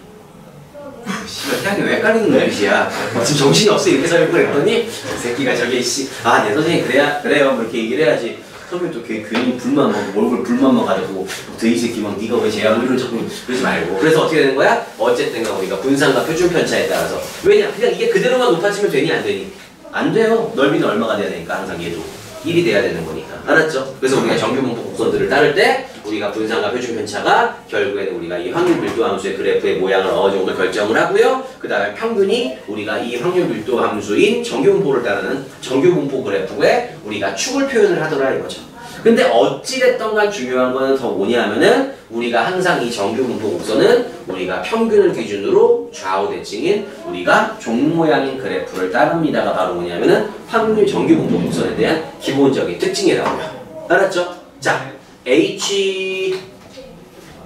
씨발 태양이 왜 헷갈리는 놈이야? 지금 정신이 없어 이렇게 설명을 했더니 이 새끼가 저기 내 선생님 그래요 뭐 이렇게 얘기를 해야지. 선생님 또 괜히 불만 먹고 얼굴 불만만 가지고 이 새끼 막 네가 왜 제약을 이런 자꾸 그러지 말고. 그래서 어떻게 되는 거야? 어쨌든 우리가 분산과 표준 편차에 따라서 왜냐 그냥 이게 그대로만 높아지면 되니 안 되니? 안 돼요. 넓이는 얼마가 돼야 되니까 항상 얘도 1이 돼야 되는 거니까. 알았죠? 그래서 우리가 정규분포 곡선들을 따를 때 우리가 분산과 표준 편차가 결국에는 우리가 이 확률 밀도 함수의 그래프의 모양을 어느 정도 결정을 하고요. 그 다음에 평균이 우리가 이 확률 밀도 함수인 정규분포를 따르는 정규분포 그래프에 우리가 축을 표현을 하더라 이거죠. 근데 어찌됐던 간 중요한 거는 더 뭐냐 하면은 우리가 항상 이 정규 분포 곡선은 우리가 평균을 기준으로 좌우 대칭인 우리가 종 모양인 그래프를 따릅니다가 바로 뭐냐면은 확률 정규 분포 곡선에 대한 기본적인 특징이라고요. 알았죠? 자, H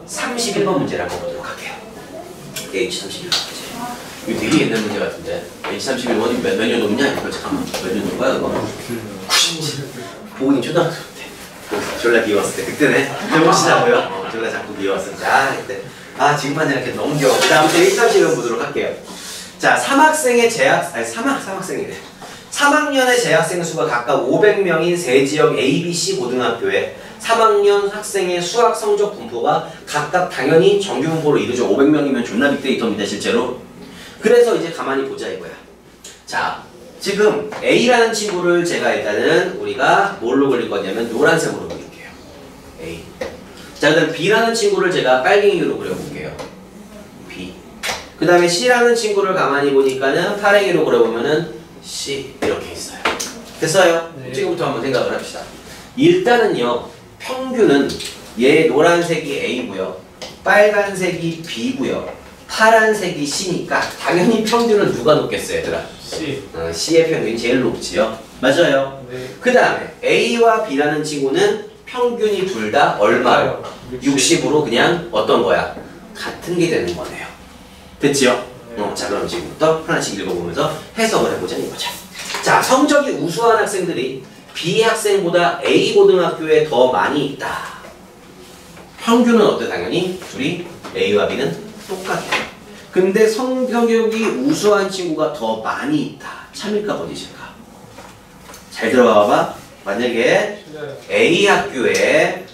31번 문제를 한번 보도록 할게요. H 31번 문제. 이거 되게 옛날 문제 같은데. H 31번이 몇 년 넘냐? 이거 잠깐만. 몇 년 넘은 거야, 그거? 97. 보은이 초등학교 때. 졸라 귀여웠을 때. 그때네. 해보시자고요. 졸라 자꾸 귀여웠을 때. 아, 그때. 아, 지금만 이렇게 너무 귀여워. 그 다음 H 31번 보도록 할게요. 자, 3학생의 아니, 3학생이래. 3학년의 재학생 수가 각각 500명인 세 지역 A, B, C 고등학교에 3학년 학생의 수학 성적 분포가 각각 당연히 정규 분포로 이루죠. 500명이면 존나 빅데이터입니다, 실제로. 그래서 이제 가만히 보자 이거야. 자, 지금 A라는 친구를 제가 일단은 우리가 뭘로 그릴 거냐면 노란색으로 그릴게요. A. 자, 그다음 B라는 친구를 제가 빨갱이로 그려볼게요. B. 그 다음에 C라는 친구를 가만히 보니까는 파랭이로 그려보면은 C 이렇게 있어요. 됐어요? 네. 지금부터 한번 생각을 합시다. 일단은요, 평균은 얘 노란색이 A고요, 빨간색이 B고요, 파란색이 C니까 당연히 평균은 누가 높겠어요, 얘들아? C. C의 평균이 제일 높지요. 맞아요. 네. 그 다음에 A와 B라는 친구는 평균이 둘 다 얼마요? 60으로 그냥 어떤 거야? 같은 게 되는 거네요. 됐지요? 자, 그럼 지금부터 하나씩 읽어보면서 해석을 해보자 이거죠. 자, 성적이 우수한 학생들이 B 학생보다 A 고등학교에 더 많이 있다. 평균은 어때? 당연히 둘이 A와 B는 똑같아. 근데 성적이 우수한 친구가 더 많이 있다. 참일까 거짓일까? 잘 들어봐봐. 만약에 A 학교에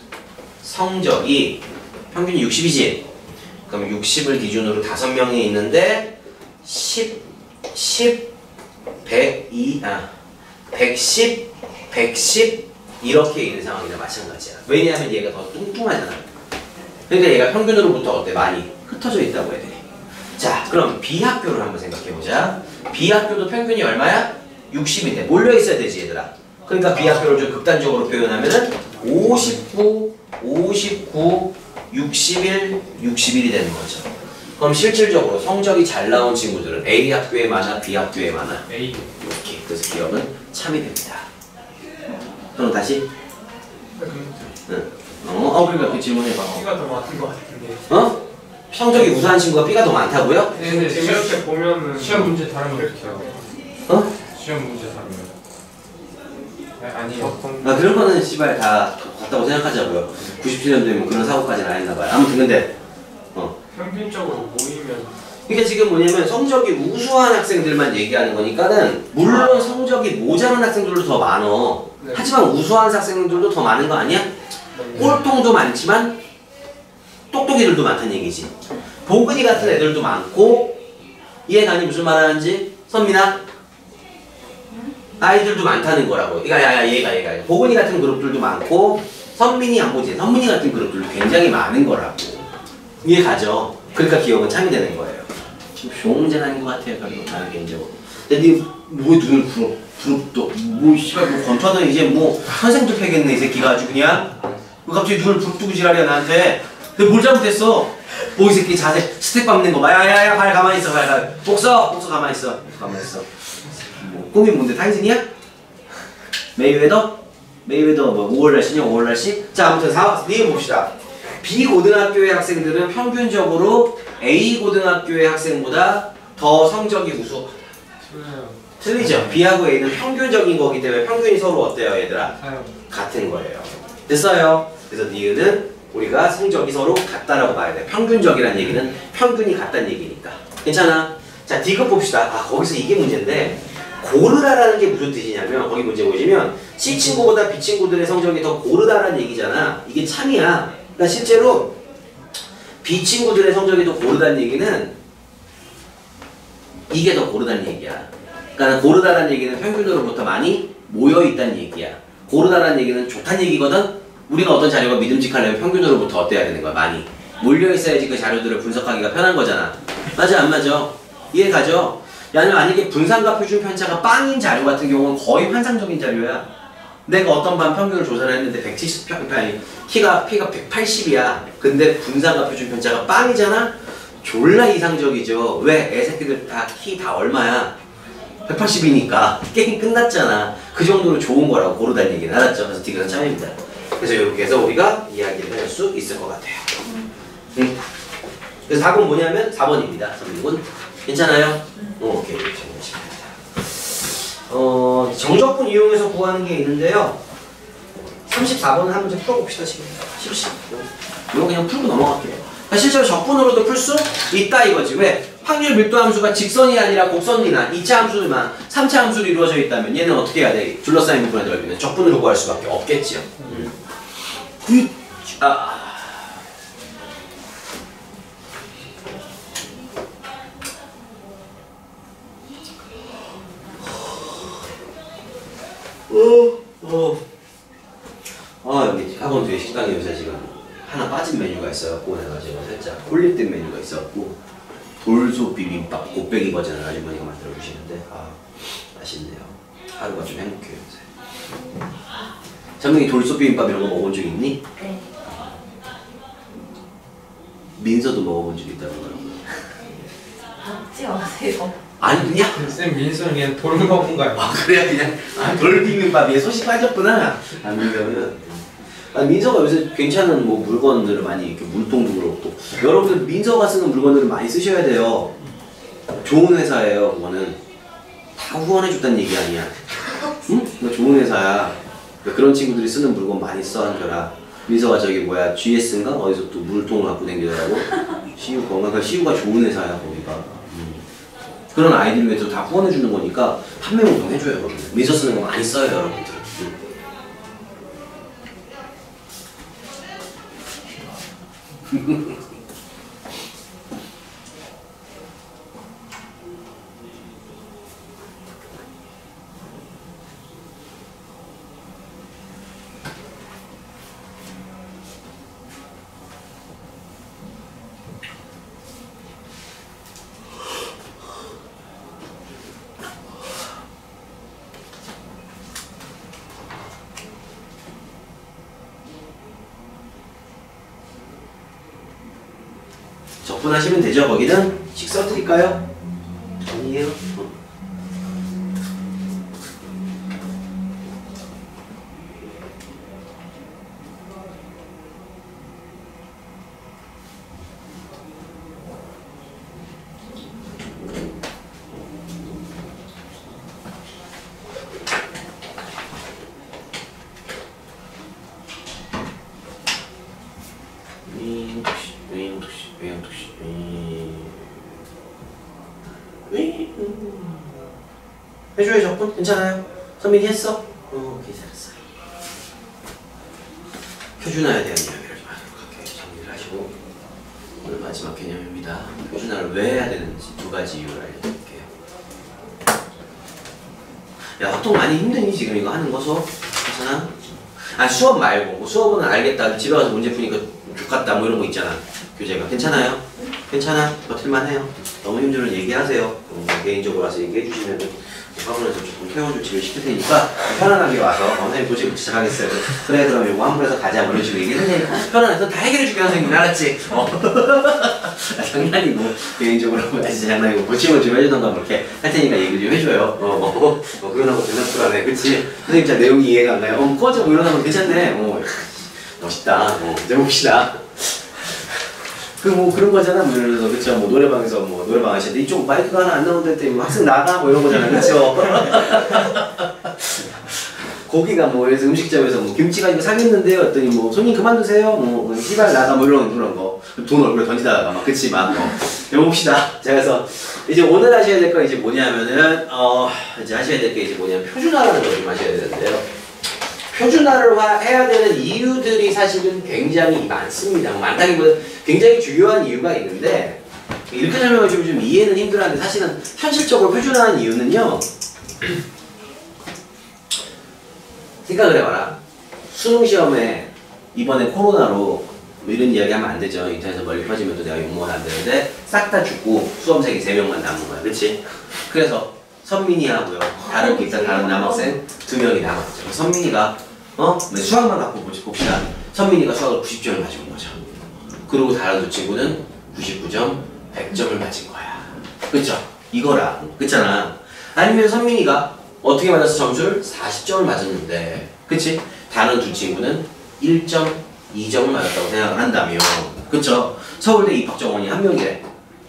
성적이 평균이 60이지? 그럼 60을 기준으로 5명이 있는데 110, 110 이렇게 있는 상황이나 마찬가지야. 왜냐하면 얘가 더 뚱뚱하잖아. 그러니까 얘가 평균으로부터 어때? 많이 흩어져 있다고 해야 돼. 자, 그럼 B 학교를 한번 생각해보자. B 학교도 평균이 얼마야? 60인데 몰려 있어야 되지 얘들아. 그러니까 B 학교를 좀 극단적으로 표현하면은 59, 61, 61이 되는 거죠. 그럼 실질적으로 성적이 잘 나온 친구들은 A 학교에 많아, B 학교에 많아. A. 이렇게. 그래서 기억은 참이 됩니다. 그럼 다시. 응. 그러니까 그 질문해봐. C가 더 많은 것 같은데. 어? 성적이 우수한 친구가 B가 더 많다고요? 네, 근데 이렇게 보면은 시험 문제 다른 거 어떻게 해요? 어? 시험 문제 다른 거. 아니요. 아, 그런 거는 씨발 다 같다고 생각하자고요. 97년도에 그런 사고까지는 안 했나봐요. 아무튼 근데 평균적으로 모이면 이게 지금 뭐냐면 성적이 우수한 학생들만 얘기하는 거니까는 물론 성적이 모자란 학생들도 더 많어. 네. 하지만 우수한 학생들도 더 많은 거 아니야? 꼴통도 많지만 똑똑이들도 많다는 얘기지. 보근이 같은 애들도 많고 이해가니 무슨 말 하는지? 선민아? 아이들도 많다는 거라고. 얘가 보근이 같은 그룹들도 많고 선민이 안 보지. 선민이 같은 그룹들도 굉장히 많은 거라고. 이해가죠? 그러니까 기억은 참이 되는 거예요. 병제는 것 같아요, 별로. 나는 개인적으로. 근데 니 뭐 눈을 부릅도 뭐 씨발 뭐 권투하더니 이제 뭐 선생도 패겠네 이 새끼가 아주 그냥. 왜 갑자기 눈을 부릅뜨고 지랄이야 나한테. 근데 뭘 잘못했어? 뭐 이 새끼 자세 스텝 밟는 거 봐. 야야야 발 가만히 있어. 발 복서 가만히 있어. 가만히 있어. 뭐 꿈이 뭔데? 타이슨이야? 메이웨더 뭐 5월 날씨냐 5월 날씨? 자, 아무튼 니은 봅시다. B 고등학교의 학생들은 평균적으로 A 고등학교의 학생보다 더 성적이 우수. 틀리죠? B하고 A는 평균적인 거기 때문에 평균이 서로 어때요, 얘들아? 같은 거예요. 됐어요? 그래서 니은은 우리가 성적이 서로 같다라고 봐야 돼. 평균적이라는 얘기는 평균이 같다는 얘기니까. 괜찮아? 자, D급 봅시다. 아, 거기서 이게 문제인데 고르다라는 게 무슨 뜻이냐면 거기 문제 보시면 C 친구보다 B 친구들의 성적이 더 고르다라는 얘기잖아. 이게 참이야. 그러니까 실제로 B 친구들의 성적이 더 고르다는 얘기는 이게 더 고르다는 얘기야. 그러니까 고르다라는 얘기는 평균으로부터 많이 모여있다는 얘기야. 고르다라는 얘기는 좋다는 얘기거든. 우리가 어떤 자료가 믿음직하려면 평균으로부터 어때야 되는 거야? 많이 몰려있어야지 그 자료들을 분석하기가 편한 거잖아. 맞아 안 맞아? 이해가죠? 아니면 만약에 분산과 표준 편차가 빵인 자료 같은 경우는 거의 환상적인 자료야. 내가 어떤 반 평균을 조사를 했는데 170평, 아니 키가 180이야. 근데 분산과 표준 편차가 빵이잖아? 졸라 이상적이죠. 왜? 애새끼들 다 키 다 얼마야? 180이니까 게임 끝났잖아. 그 정도로 좋은 거라고 고르다는 얘기는 알았죠? 그래서 디귿은 참입니다. 그래서 이렇게 해서 우리가 이야기를 할 수 있을 것 같아요. 그래서 답은 뭐냐면 4번입니다. 선생님은 괜찮아요? 오케이. 정적분 이용해서 구하는 게 있는데요. 34번은 한 문제 풀어봅시다. 지금 쉽지. 이거 그냥 풀고 넘어갈게요. 그러니까 실제로 적분으로도 풀 수 있다 이거지. 왜? 확률 밀도 함수가 직선이 아니라 곡선이나 2차 함수만 3차 함수로 이루어져 있다면 얘는 어떻게 해야 돼? 둘러싸인 부분의 넓이는 적분으로 구할 수밖에 없겠지요. 여기 학원 뒤에 식당에 요새 지금 하나 빠진 메뉴가 있어갖고 내가 지금 살짝 홀릭된 메뉴가 있어갖고 돌소 비빔밥 곱빼기 버전을 아주머니가 만들어 주시는데 맛있네요. 하루가 좀 행복해요 요새. 장명이 돌소 비빔밥 이런 거 먹어본 적 있니? 네. 민서도 먹어본 적 있다고 하더라고요. 먹지 마세요. 아니 그냥 쌤 민수는 그냥 돌 먹은가요? 그래야 그냥 돌 비빔밥에 소식 빠졌구나. 민서는 민서가 요새 괜찮은 뭐 물건들을 많이 이렇게 물통도 그렇고 여러분들 민서가 쓰는 물건들을 많이 쓰셔야 돼요. 좋은 회사예요. 그거는 다 후원해줬다는 얘기 아니야. 응? 너 좋은 회사야. 그러니까 그런 친구들이 쓰는 물건 많이 써 한겨라. 민서가 저기 뭐야 GS인가 어디서 또 물통을 갖고 다니더라고. CU 건강. 그러니까 CU가 좋은 회사야 거기가. 그런 아이들 위해서 다 후원해주는 거니까 판매 운동 해줘요. 여러분. 민서 쓰는 거 많이 써요 여러분들. 적분하시면 되죠. 거기는 식사 드릴까요? 아니에요. 해줘요 적분? 괜찮아요? 선민이 했어? 오케이 잘했어요. 표준화에 대한 이야기를 좀 하도록 할게요. 정리를 하시고 오늘 마지막 개념입니다. 표준화를 왜 해야 되는지 두 가지 이유를 알려드릴게요. 야 학동 많이 힘드니 지금 이거 하는 거서? 괜찮아? 수업 말고 수업은 알겠다. 집에 가서 문제 푸니까 죽겠다 뭐 이런 거 있잖아. 교재가 괜찮아요? 괜찮아? 버틸만 해요. 너무 힘들면 얘기하세요. 개인적으로 와서 얘기해 주시면 학원에서 조금 태워 조치를 시킬 테니까 편안하게 와서 선생님 도저히 시작하겠어요. 그래 그럼 요거 환불해서 가자 뭐 이런 식으로 얘기를 해. 편안해서 다 해결해 줄게 선생님 알았지? 장난이고 개인적으로 진짜 장난이고 고침을 좀 해주던가 뭐 이렇게 할 테니까 얘기 좀 해줘요. 그러나고 대답을 그치? 선생님 진짜 내용이 이해가 안 가요. 꺼져 뭐 이러나 괜찮네. 멋있다. 이제 봅시다. 뭐 그런 거잖아. 뭐 예를 들어서 그쵸? 뭐 노래방에서 뭐 노래방 하시는데 이쪽 마이크가 하나 안 나오는데 했더니 뭐 학생 나가 뭐 이런 거잖아. 그쵸? 고기가 뭐 그래서 음식점에서 뭐 김치가 이거 사겠는데요 했더니 뭐 손님 그만두세요. 뭐 씨발 나가 뭐 그런 거. 돈 얼굴에 던지다가 막 그치 막 해봅시다. 자 그래서 이제 오늘 하셔야 될 거 이제 뭐냐면은 이제 하셔야 될 게 이제 뭐냐면 표준화라는 걸 좀 하셔야 되는데요. 표준화를 해야 되는 이유들이 사실은 굉장히 많습니다. 많다기보다 굉장히 중요한 이유가 있는데 이렇게 설명을 좀 이해는 힘들었는데 사실은 현실적으로 표준화한 이유는요. 생각을 해봐라. 수능시험에 이번에 코로나로 뭐 이런 이야기 하면 안 되죠. 인터넷에서 멀리 퍼지면 또 내가 욕먹으면 안 되는데 싹 다 죽고 수험생이 3명만 남은 거야. 그치? 그래서 선민이하고요. 다른 기타 다른 남학생 2명이 남았죠. 선민이가 수학만 갖고 봅시다. 선민이가 수학을 90점을 가지고 온 거죠. 그리고 다른 두 친구는 99점, 100점을 맞은 거야. 그쵸? 이거랑 그렇잖아. 아니면 선민이가 어떻게 맞아서 점수를 40점을 맞았는데, 그치? 다른 두 친구는 1점, 2점을 맞았다고 생각을 한다면, 그쵸? 서울대 입학 정원이 한 명이래.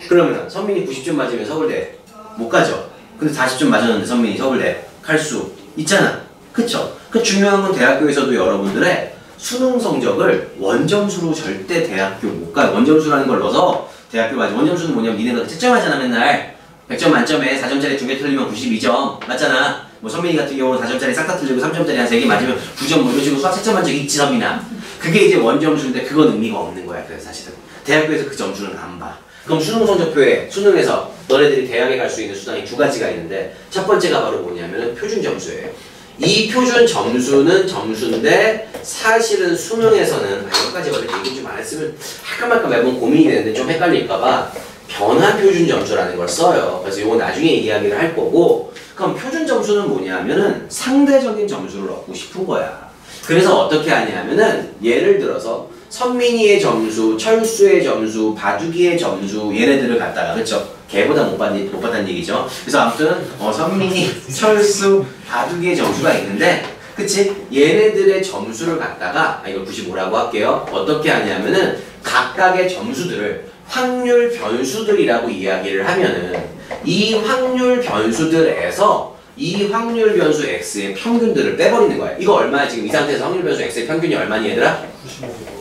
그러면 선민이 90점 맞으면 서울대 못 가죠. 근데 40점 맞았는데 선민이 서울대 갈 수 있잖아. 그쵸? 그 중요한 건 대학교에서도 여러분들의 수능 성적을 원점수로 절대 대학교 못 가요. 원점수라는 걸 넣어서 대학교 가지. 원점수는 뭐냐면 니네가 채점하잖아 맨날. 100점 만점에 4점짜리 2개 틀리면 92점 맞잖아. 뭐 선민이 같은 경우는 4점짜리 싹 다 틀리고 3점짜리 한 3개 맞으면 9점 뭐 이런 식으로 수학 채점한 적 있지 선민아. 그게 이제 원점수인데 그건 의미가 없는 거야. 그래서 사실은 대학교에서 그 점수는 안 봐. 그럼 수능 성적표에 수능에서 너네들이 대학에 갈 수 있는 수단이 두 가지가 있는데, 첫 번째가 바로 뭐냐면 표준 점수예요. 이 표준 점수는 점수인데 사실은 수능에서는 여기까지 원래 얘기 좀 안 했으면 할까 말까 매번 고민이 되는데 좀 헷갈릴까봐 변화 표준 점수라는 걸 써요. 그래서 이거 나중에 이야기를 할 거고, 그럼 표준 점수는 뭐냐면은 상대적인 점수를 얻고 싶은 거야. 그래서 어떻게 하냐면은 예를 들어서 선민이의 점수, 철수의 점수, 바둑이의 점수 얘네들을 갖다가 그쵸? 걔보다 못 받다는 얘기죠. 그래서 아무튼 선민이, 철수, 바둑이의 점수가 있는데 그치? 얘네들의 점수를 갖다가 이걸 95라고 할게요. 어떻게 하냐면은 각각의 점수들을 확률 변수들이라고 이야기를 하면은 이 확률 변수들에서 이 확률 변수 x의 평균들을 빼버리는 거야. 이거 얼마야? 지금 이 상태에서 확률 변수 x의 평균이 얼마니 얘들아?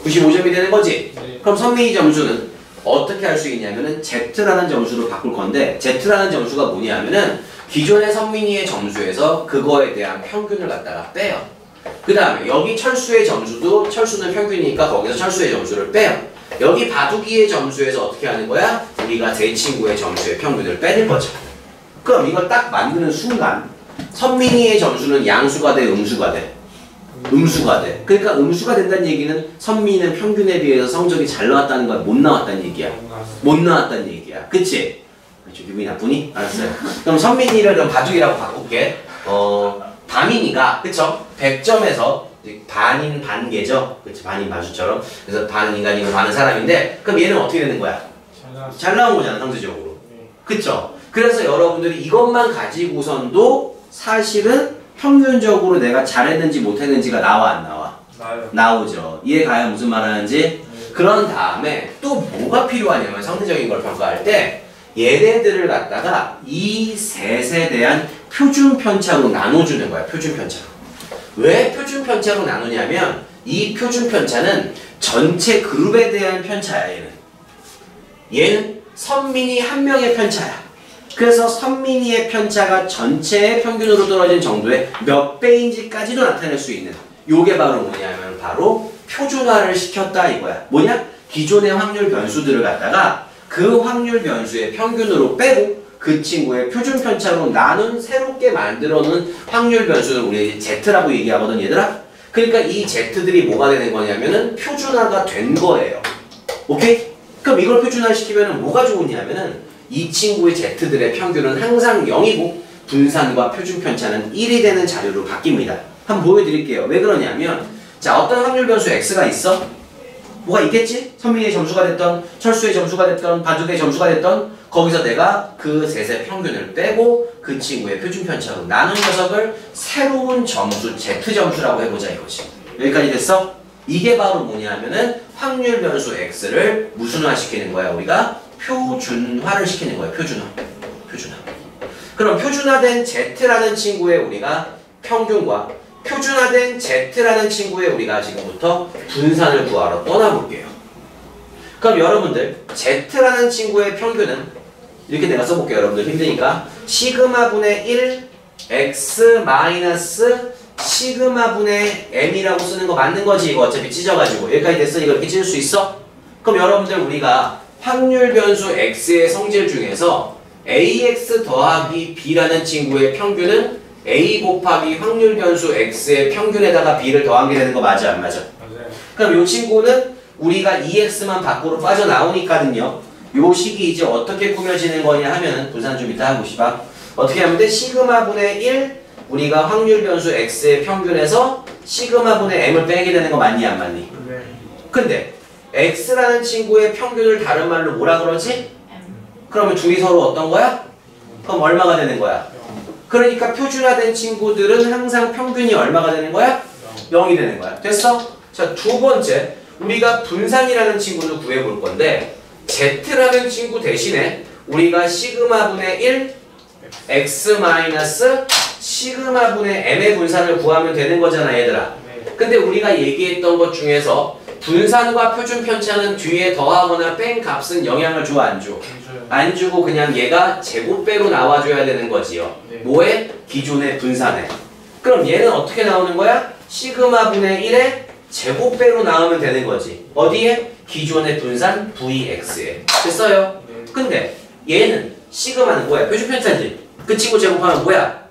95점이 되는 거지? 네. 그럼 선민이 점수는 어떻게 할 수 있냐면은 Z라는 점수로 바꿀 건데, Z라는 점수가 뭐냐면은 기존의 선민이의 점수에서 그거에 대한 평균을 갖다가 빼요. 그 다음에 여기 철수의 점수도 철수는 평균이니까 거기서 철수의 점수를 빼요. 여기 바둑이의 점수에서 어떻게 하는 거야? 우리가 제 친구의 점수의 평균을 빼는 거죠. 그럼 이걸 딱 만드는 순간 선민이의 점수는 양수가 돼, 음수가 돼? 음수가 돼. 그러니까 음수가 된다는 얘기는 선민이는 평균에 비해서 성적이 잘 나왔다는 거야? 못 나왔다는 얘기야? 못 나왔다는 얘기야. 그치? 좀 기분이 나쁘니? 알았어요. 그럼 선민이를 그럼 바둑이라고 바꿀게. 담인이가 그쵸? 100점에서 반인 반개죠? 그치? 반인 반수처럼. 그래서 반은 인간이고 반은 사람인데, 그럼 얘는 어떻게 되는 거야? 잘 나온 거잖아, 상대적으로. 그쵸? 그래서 여러분들이 이것만 가지고선도 사실은 평균적으로 내가 잘했는지 못했는지가 나와 안 나와? 나오죠. 이해 가요? 무슨 말 하는지? 그런 다음에 또 뭐가 필요하냐면 상대적인 걸 평가할 때 얘네들을 갖다가 이 셋에 대한 표준 편차로 나눠주는 거야. 표준 편차로. 왜 표준 편차로 나누냐면 이 표준 편차는 전체 그룹에 대한 편차야. 얘는 선민이 한 명의 편차야. 그래서 선민이의 편차가 전체의 평균으로 떨어진 정도의 몇 배인지까지도 나타낼 수 있는 요게 바로 뭐냐면 바로 표준화를 시켰다 이거야. 뭐냐? 기존의 확률 변수들을 갖다가 그 확률 변수의 평균으로 빼고 그 친구의 표준 편차로 나눈 새롭게 만들어 놓은 확률 변수를 우리 Z라고 얘기하거든 얘들아. 그러니까 이 Z들이 뭐가 되는 거냐면은 표준화가 된 거예요. 오케이? 그럼 이걸 표준화시키면 뭐가 좋으냐면은 이 친구의 Z들의 평균은 항상 0이고 분산과 표준 편차는 1이 되는 자료로 바뀝니다. 한번 보여드릴게요. 왜 그러냐면 자, 어떤 확률 변수 X가 있어? 뭐가 있겠지? 선민이의 점수가 됐던, 철수의 점수가 됐던, 바둑의 점수가 됐던 거기서 내가 그 셋의 평균을 빼고 그 친구의 표준 편차로 나눈 녀석을 새로운 점수, Z점수라고 해보자 이거지. 여기까지 됐어? 이게 바로 뭐냐면은 확률 변수 X를 무슨화시키는 거야 우리가? 표준화를 시키는 거예요. 표준화. 표준화. 그럼 표준화된 Z라는 친구의 우리가 평균과 표준화된 Z라는 친구의 우리가 지금부터 분산을 구하러 떠나볼게요. 그럼 여러분들 Z라는 친구의 평균은 이렇게 내가 써볼게요. 여러분들 힘드니까 시그마분의 1 X 마이너스 시그마분의 M이라고 쓰는 거 맞는 거지. 이거 어차피 찢어가지고 여기까지 됐어? 이거 이렇게 찢을 수 있어? 그럼 여러분들 우리가 확률 변수 X의 성질 중에서 AX 더하기 B라는 친구의 평균은 A 곱하기 확률 변수 X의 평균에다가 B를 더한 게 되는 거 맞아 안 맞아? 맞아요. 그럼 이 친구는 우리가 2X만 밖으로 빠져나오니까는요 요 식이 이제 어떻게 꾸며지는 거냐 하면은 분산 좀 이따 하고 싶어. 어떻게 하면 돼? 시그마 분의 1 우리가 확률 변수 x의 평균에서 시그마 분의 m을 빼게 되는 거 맞니 안 맞니? 네. 근데 x라는 친구의 평균을 다른 말로 뭐라 그러지? 그러면 둘이 서로 어떤 거야? 그럼 얼마가 되는 거야? 그러니까 표준화된 친구들은 항상 평균이 얼마가 되는 거야? 0이 되는 거야. 됐어? 자, 두 번째 우리가 분산이라는 친구를 구해볼 건데 z라는 친구 대신에 우리가 시그마 분의 1 x 마이너스 시그마 분의 m의 분산을 구하면 되는 거잖아 얘들아. 네. 근데 우리가 얘기했던 것 중에서 분산과 표준 편차는 뒤에 더하거나 뺀 값은 영향을 줘 안 줘? 안 주고 그냥 얘가 제곱배로 나와줘야 되는 거지요. 네. 뭐에? 기존의 분산에. 그럼 얘는 어떻게 나오는 거야? 시그마 분의 1에 제곱배로 나오면 되는 거지. 어디에? 기존의 분산 Vx에. 됐어요? 네. 근데 얘는 시그마는 뭐야? 표준 편차지. 그 친구 제곱하면 뭐야?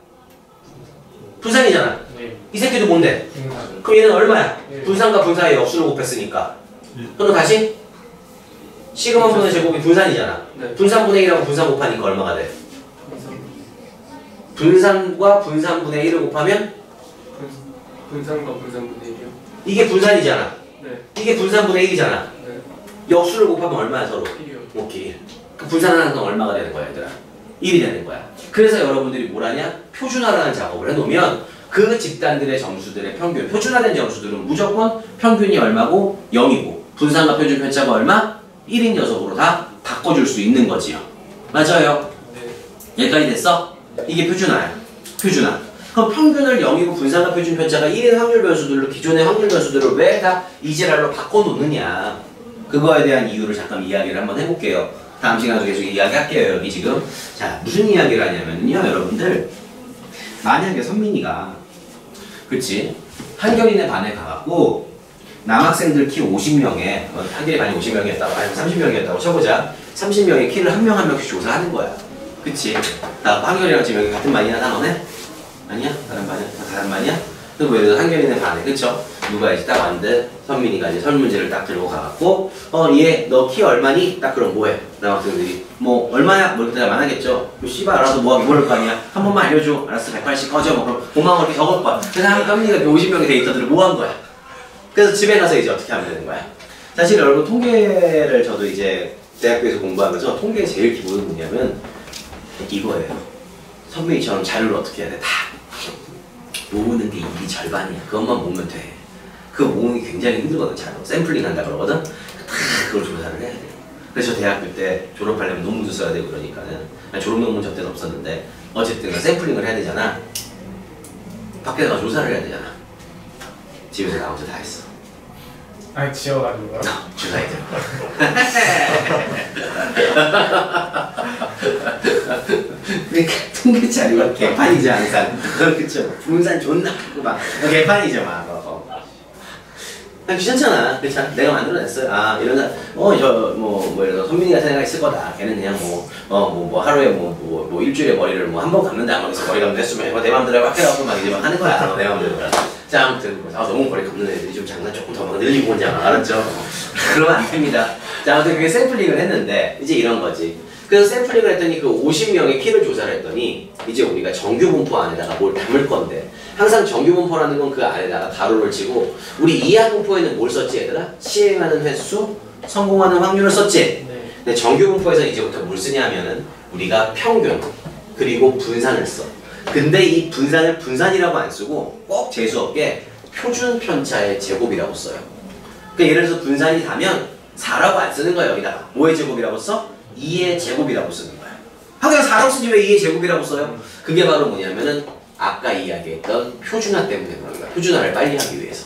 분산이잖아. 네. 이 새끼도 뭔데? 분산. 그럼 얘는 얼마야? 네. 분산과 분사의 역수를 곱했으니까. 그럼 다시 시그마 분의 제곱이 분산이잖아. 네. 분산 분의 1하고 분산 곱하니까 얼마가 돼? 분산과 분산 분의 1을 곱하면 분산과 분산분의 1이요? 이게 분산이잖아. 네. 이게 분산 분의 1이잖아. 네. 역수를 곱하면 얼마야 서로? 1이요. 오케이 1. 그 분산하는 건 얼마가 되는 거야 얘들아? 1이 되는 거야. 그래서 여러분들이 뭘 하냐? 표준화라는 작업을 해놓으면 그 집단들의 점수들의 평균, 표준화된 점수들은 무조건 평균이 얼마고 0이고 분산과 표준 편차가 얼마? 1인 녀석으로 다 바꿔줄 수 있는 거지요. 맞아요? 네. 여기까지 됐어? 이게 표준화야. 표준화. 그럼 평균을 0이고 분산과 표준 편차가 1인 확률 변수들로 기존의 확률 변수들을 왜 다 이지랄로 바꿔놓느냐. 그거에 대한 이유를 잠깐 이야기를 한번 해볼게요. 다음 시간에도 계속 이야기할게요. 여기 지금. 자, 무슨 이야기를 하냐면요. 여러분들. 만약에 선민이가 그치? 한결이네 반에 가갖고 남학생들 키 50명에 한결이 반이 50명이었다고 아니면 30명이었다고 쳐보자. 30명의 키를 한 명 한 명씩 조사하는 거야. 그치? 나 한결이랑 지금 여기 같은 반이야? 나 너네? 아니야? 다른 반이야? 다른 반이야? 그리고 예를 들어 한결이네 반에 그쵸? 누가 이제 딱 왔는데 선민이가 이제 설문지를 딱 들고 가갖고 얘 너 키 얼마니? 딱 그럼 뭐해? 남학생들이 뭐 얼마야? 뭐 이렇게 말하겠죠? 씨발 알아서 뭐하기 모를 거 아니야? 한 번만 알려줘. 알았어 180 꺼져. 뭐 그럼 5만 원 이렇게 적을 거야. 그래서 선민이가 50명의 데이터들을 모은 거야. 그래서 집에 가서 이제 어떻게 하면 되는 거야? 사실 여러분 통계를 저도 이제 대학교에서 공부하면서 통계의 제일 기본은 뭐냐면 이거예요. 선민이처럼 자료를 어떻게 해야 돼? 다 모으는 게 일이 절반이야. 그것만 모으면 돼. 그거 모으는 게 굉장히 힘들거든. 자료 샘플링 한다 그러거든. 다 그걸 조사를 해야 돼. 그래서 저 대학교 때 졸업하려면 논문도 써야 되고 그러니까는 졸업 논문 저 때는 없었는데 어쨌든 샘플링을 해야 되잖아. 밖에 나가 조사를 해야 되잖아. 집에서 나 혼자 다 했어. 아니 지어가지고요? 주사위 들고. 그러니까 통계 자료가 개판이지 항상. 그쵸? 분산 존나 크고 막 개판이죠 막. 귀찮잖아. 그렇잖아. 내가 만들어냈어요. 아 이런 사람 뭐 예를 들어 선민이 같은 애가 있을 거다. 걔는 그냥 뭐 하루에 뭐 일주일에 머리를 뭐 한 번 감는다. 그래서 머리 감는 횟수면 내 맘대로 막 해갖고 막 이제 막 하는 거야. 내 맘대로. 자 아무튼 너무 머리 감는 애들이 좀 장난 조금 더 막 늘리고 혼자 알았죠? 그러면 안 됩니다. 자 아무튼 그게 샘플링을 했는데 이제 이런 거지. 그래서 샘플링을 했더니 그 50명의 키를 조사를 했더니 이제 우리가 정규 분포 안에다가 뭘 담을 건데 항상 정규 분포라는 건 그 안에다가 가로를 치고 우리 이하 분포에는 뭘 썼지 얘들아? 시행하는 횟수, 성공하는 확률을 썼지? 네. 근데 정규 분포에서 이제부터 뭘 쓰냐면은 우리가 평균 그리고 분산을 써. 근데 이 분산을 분산이라고 안 쓰고 꼭 재수없게 표준 편차의 제곱이라고 써요. 그러니까 예를 들어서 분산이 다면 4라고 안 쓰는 거야 여기다가. 뭐의 제곱이라고 써? 2의 제곱이라고 쓰는 거야. 그냥 4라고 쓰지 왜 2의 제곱이라고 써요? 그게 바로 뭐냐면은 아까 이야기했던 표준화 때문에 그런 거야. 표준화를 빨리 하기 위해서.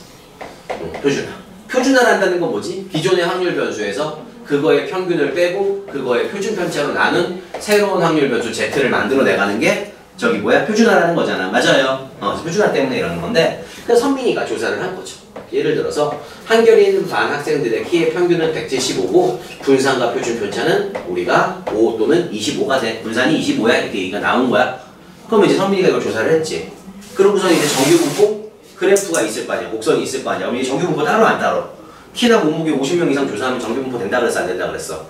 표준화. 표준화를 한다는 건 뭐지? 기존의 확률 변수에서 그거의 평균을 빼고 그거의 표준 편차로 나눈 새로운 확률 변수 Z를 만들어 내가는 게 저기 뭐야? 표준화라는 거잖아. 맞아요. 표준화 때문에 이러는 건데 그래서 선민이가 조사를 한 거죠. 예를 들어서 한결이 있는 반 학생들의 키의 평균은 175고 분산과 표준 편차는 우리가 5 또는 25가 돼. 분산이 25야 이렇게 얘기가 나온 거야. 그럼 이제 선민이가 이걸 조사를 했지. 그러고서 이제 정규분포 그래프가 있을 거 아니야. 곡선이 있을 거 아니야. 그럼 이제 정규분포 따로 안 따로? 키나 몸무게 50명 이상 조사하면 정규분포 된다 그랬어 안 된다 그랬어?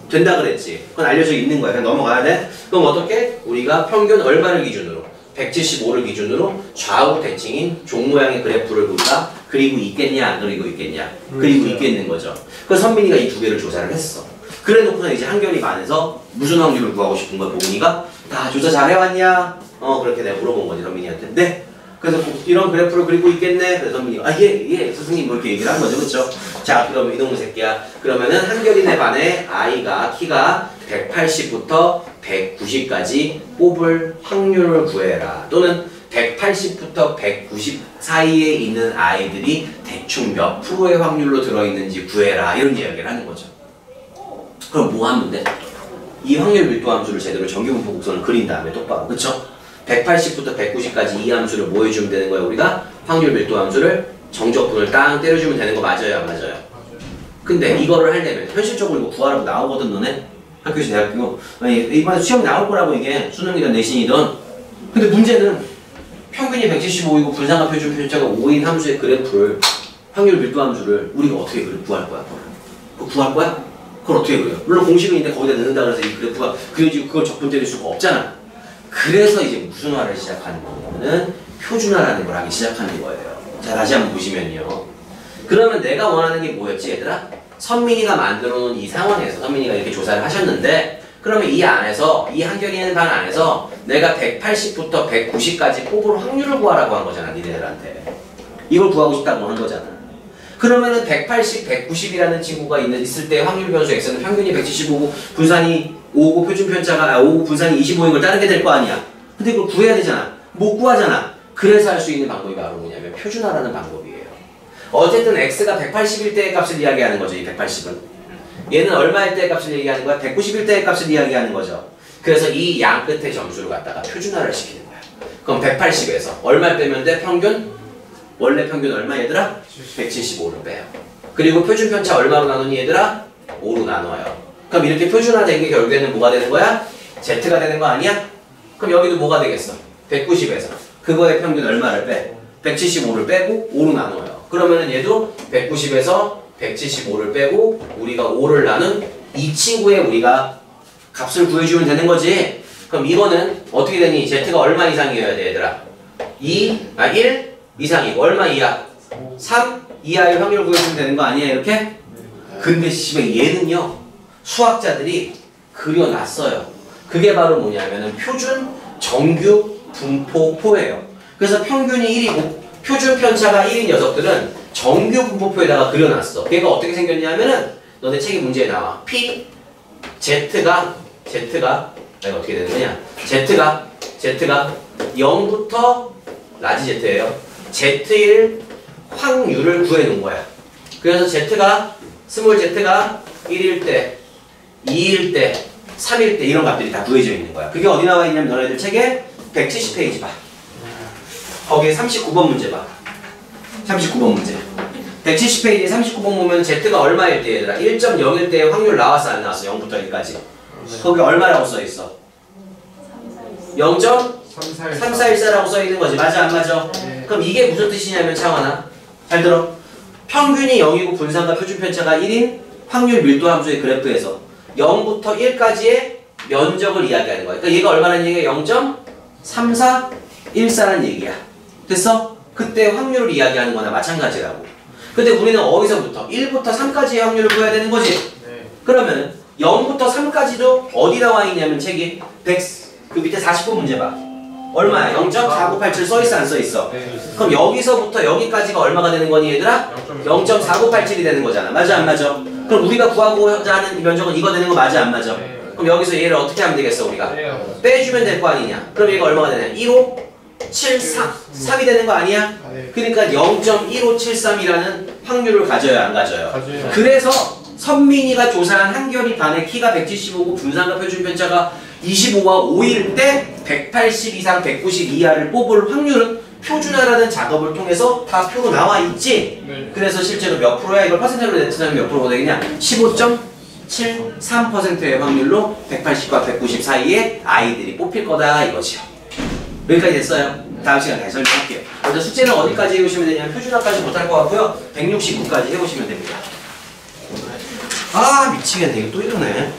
된다 그랬지. 그건 알려져 있는 거야. 그냥 넘어가야 돼. 그럼 어떻게? 우리가 평균 얼마를 기준으로? 175를 기준으로 좌우 대칭인 종 모양의 그래프를 우리가 그리고 있겠냐 안 그리고 있겠냐? 그리고 있겠는 거죠. 그래서 선민이가 이 두 개를 조사를 했어. 그래 놓고서 이제 한결이 반에서 무슨 확률을 구하고 싶은 거야 보은이가? 다 조사 잘 해왔냐? 그렇게 내가 물어본 거지 선민이한테. 네. 그래서 이런 그래프를 그리고 있겠네. 그래서 선민이가 예 선생님 뭐 이렇게 얘기를 한 거죠. 그렇죠? 자 그럼 이놈의 새끼야. 그러면은 한결이네 반에 아이가 키가 180부터 190까지 뽑을 확률을 구해라. 또는 180부터 190 사이에 있는 아이들이 대충 몇 프로의 확률로 들어있는지 구해라. 이런 이야기를 하는 거죠. 그럼 뭐 하면 돼? 이 확률 밀도 함수를 제대로 정규분포 곡선을 그린 다음에 똑바로. 그쵸? 180부터 190까지 이 함수를 뭐 해주면 되는 거야? 우리가 확률 밀도 함수를 정적분을 땅 때려주면 되는 거 맞아요? 안 맞아요? 근데 이거를 하려면 현실적으로 이거 구하라고 나오거든 너네? 학교에서 대학교 이번에 시험 나올 거라고 이게 수능이든 내신이든. 근데 문제는 평균이 175이고 분산과 표준 편차가 5인 함수의 그래프를 확률 밀도 함수를 우리가 어떻게 구할 거야? 그거 구할 거야? 그걸 어떻게 그려요? 물론 공식은 있는데 거기다 넣는다 그래서 이 그래프가 그려지고 그걸 적분 때릴 수가 없잖아. 그래서 이제 무슨 화를 시작하는 거냐면은 표준화라는 걸 하기 시작하는 거예요. 자 다시 한번 보시면요. 그러면 내가 원하는 게 뭐였지 얘들아? 선민이가 만들어 놓은 이 상황에서 선민이가 이렇게 조사를 하셨는데 그러면 이 안에서 이 한결이는 반 안에서 내가 180부터 190까지 뽑을 확률을 구하라고 한 거잖아 니네들한테. 이걸 구하고 싶다고 한 거잖아. 그러면은 180, 190이라는 친구가 있을 때 확률 변수 x는 평균이 175고 분산이 5고 표준 편차가 5고 분산이 25인 걸 따르게 될 거 아니야. 근데 그걸 구해야 되잖아. 못 구하잖아. 그래서 할 수 있는 방법이 바로 뭐냐면 표준화라는 방법이에요. 어쨌든 x가 180일 때의 값을 이야기하는 거죠. 이 180은. 얘는 얼마일 때의 값을 얘기하는 거야? 190일 때의 값을 이야기하는 거죠. 그래서 이 양 끝의 점수를 갖다가 표준화를 시키는 거야. 그럼 180에서 얼마 빼면 돼? 평균? 원래 평균 얼마 얘들아? 175를 빼요. 그리고 표준 편차 얼마로 나누니 얘들아? 5로 나눠요. 그럼 이렇게 표준화된 게 결국에는 뭐가 되는 거야? Z가 되는 거 아니야? 그럼 여기도 뭐가 되겠어? 190에서 그거의 평균 얼마를 빼? 175를 빼고 5로 나눠요. 그러면은 얘도 190에서 175를 빼고 우리가 5를 나눈 이 친구의 우리가 값을 구해주면 되는 거지. 그럼 이거는 어떻게 되니? Z가 얼마 이상이어야 돼 얘들아? 1 이상이고 얼마 이하? 3 이하의 확률 구해주면 되는 거 아니야 이렇게? 근데 씨발 얘는요 수학자들이 그려놨어요. 그게 바로 뭐냐면은 표준 정규 분포포예요. 그래서 평균이 1이고 표준 편차가 1인 녀석들은 정규 분포표에다가 그려놨어. 걔가 어떻게 생겼냐면은 너네 책에 문제에 나와. P Z가 내가 어떻게 되는 거냐? Z가 0부터 라지 Z예요. Z1 확률을 구해놓은 거야. 그래서 Z가 스몰 Z가 1일 때, 2일 때, 3일 때 이런 값들이 다 구해져 있는 거야. 그게 어디 나와 있냐면 너네들 책에 170페이지 봐. 거기에 39번 문제 봐. 39번 문제. 170페이지에 39번 보면 Z가 얼마일 때 얘들아? 1.0일 때 확률 나왔어 안 나왔어? 0부터 1까지. 거기 얼마라고 써있어? 0.3414라고 써있는 거지. 맞아 안 맞아? 네. 그럼 이게 무슨 뜻이냐면 창원아 잘 들어. 평균이 0이고 분산과 표준 편차가 1인 확률 밀도 함수의 그래프에서 0부터 1까지의 면적을 이야기하는 거야. 그러니까 얘가 얼마라는 얘기야? 0.3414라는 얘기야. 됐어? 그때 확률을 이야기하는 거나 마찬가지라고. 근데 우리는 어디서부터? 1부터 3까지의 확률을 구해야 되는 거지. 네. 그러면 0부터 3까지도 어디 나와 있냐면 책이 그 밑에 40번 문제 봐. 얼마야? 0.4987 써있어 안 써있어? 네. 그럼 여기서부터 여기까지가 얼마가 되는 거니 얘들아? 0.4987이 되는 거잖아. 맞아 안 맞아? 그럼 우리가 구하고자 하는 이 면적은 이거 되는 거 맞아 안 맞아? 네. 그럼 여기서 얘를 어떻게 하면 되겠어 우리가? 네. 빼주면 될 거 아니냐? 그럼 얘가 얼마가 되냐? 1573 3이 되는 거 아니야? 네. 그러니까 0.1573이라는 확률을 가져야 안 가져요? 가져요. 그래서 선민이가 조사한 한결이 반의 키가 175고 분산과 표준 편차가 25와 5일 때 180 이상 190 이하를 뽑을 확률은 표준화라는 작업을 통해서 다 표로 나와 있지. 네. 그래서 실제로 몇 프로야? 이걸 퍼센트로 내치면 몇 프로가 되겠냐? 15.73%의 확률로 180과 190 사이에 아이들이 뽑힐 거다 이거지요. 여기까지 됐어요. 다음 시간에 다시 설명할게요. 먼저 숙제는 어디까지 해오시면 되냐면 표준화까지 못할 것 같고요. 169까지 해보시면 됩니다. 아 미치겠네. 이거 또 이러네.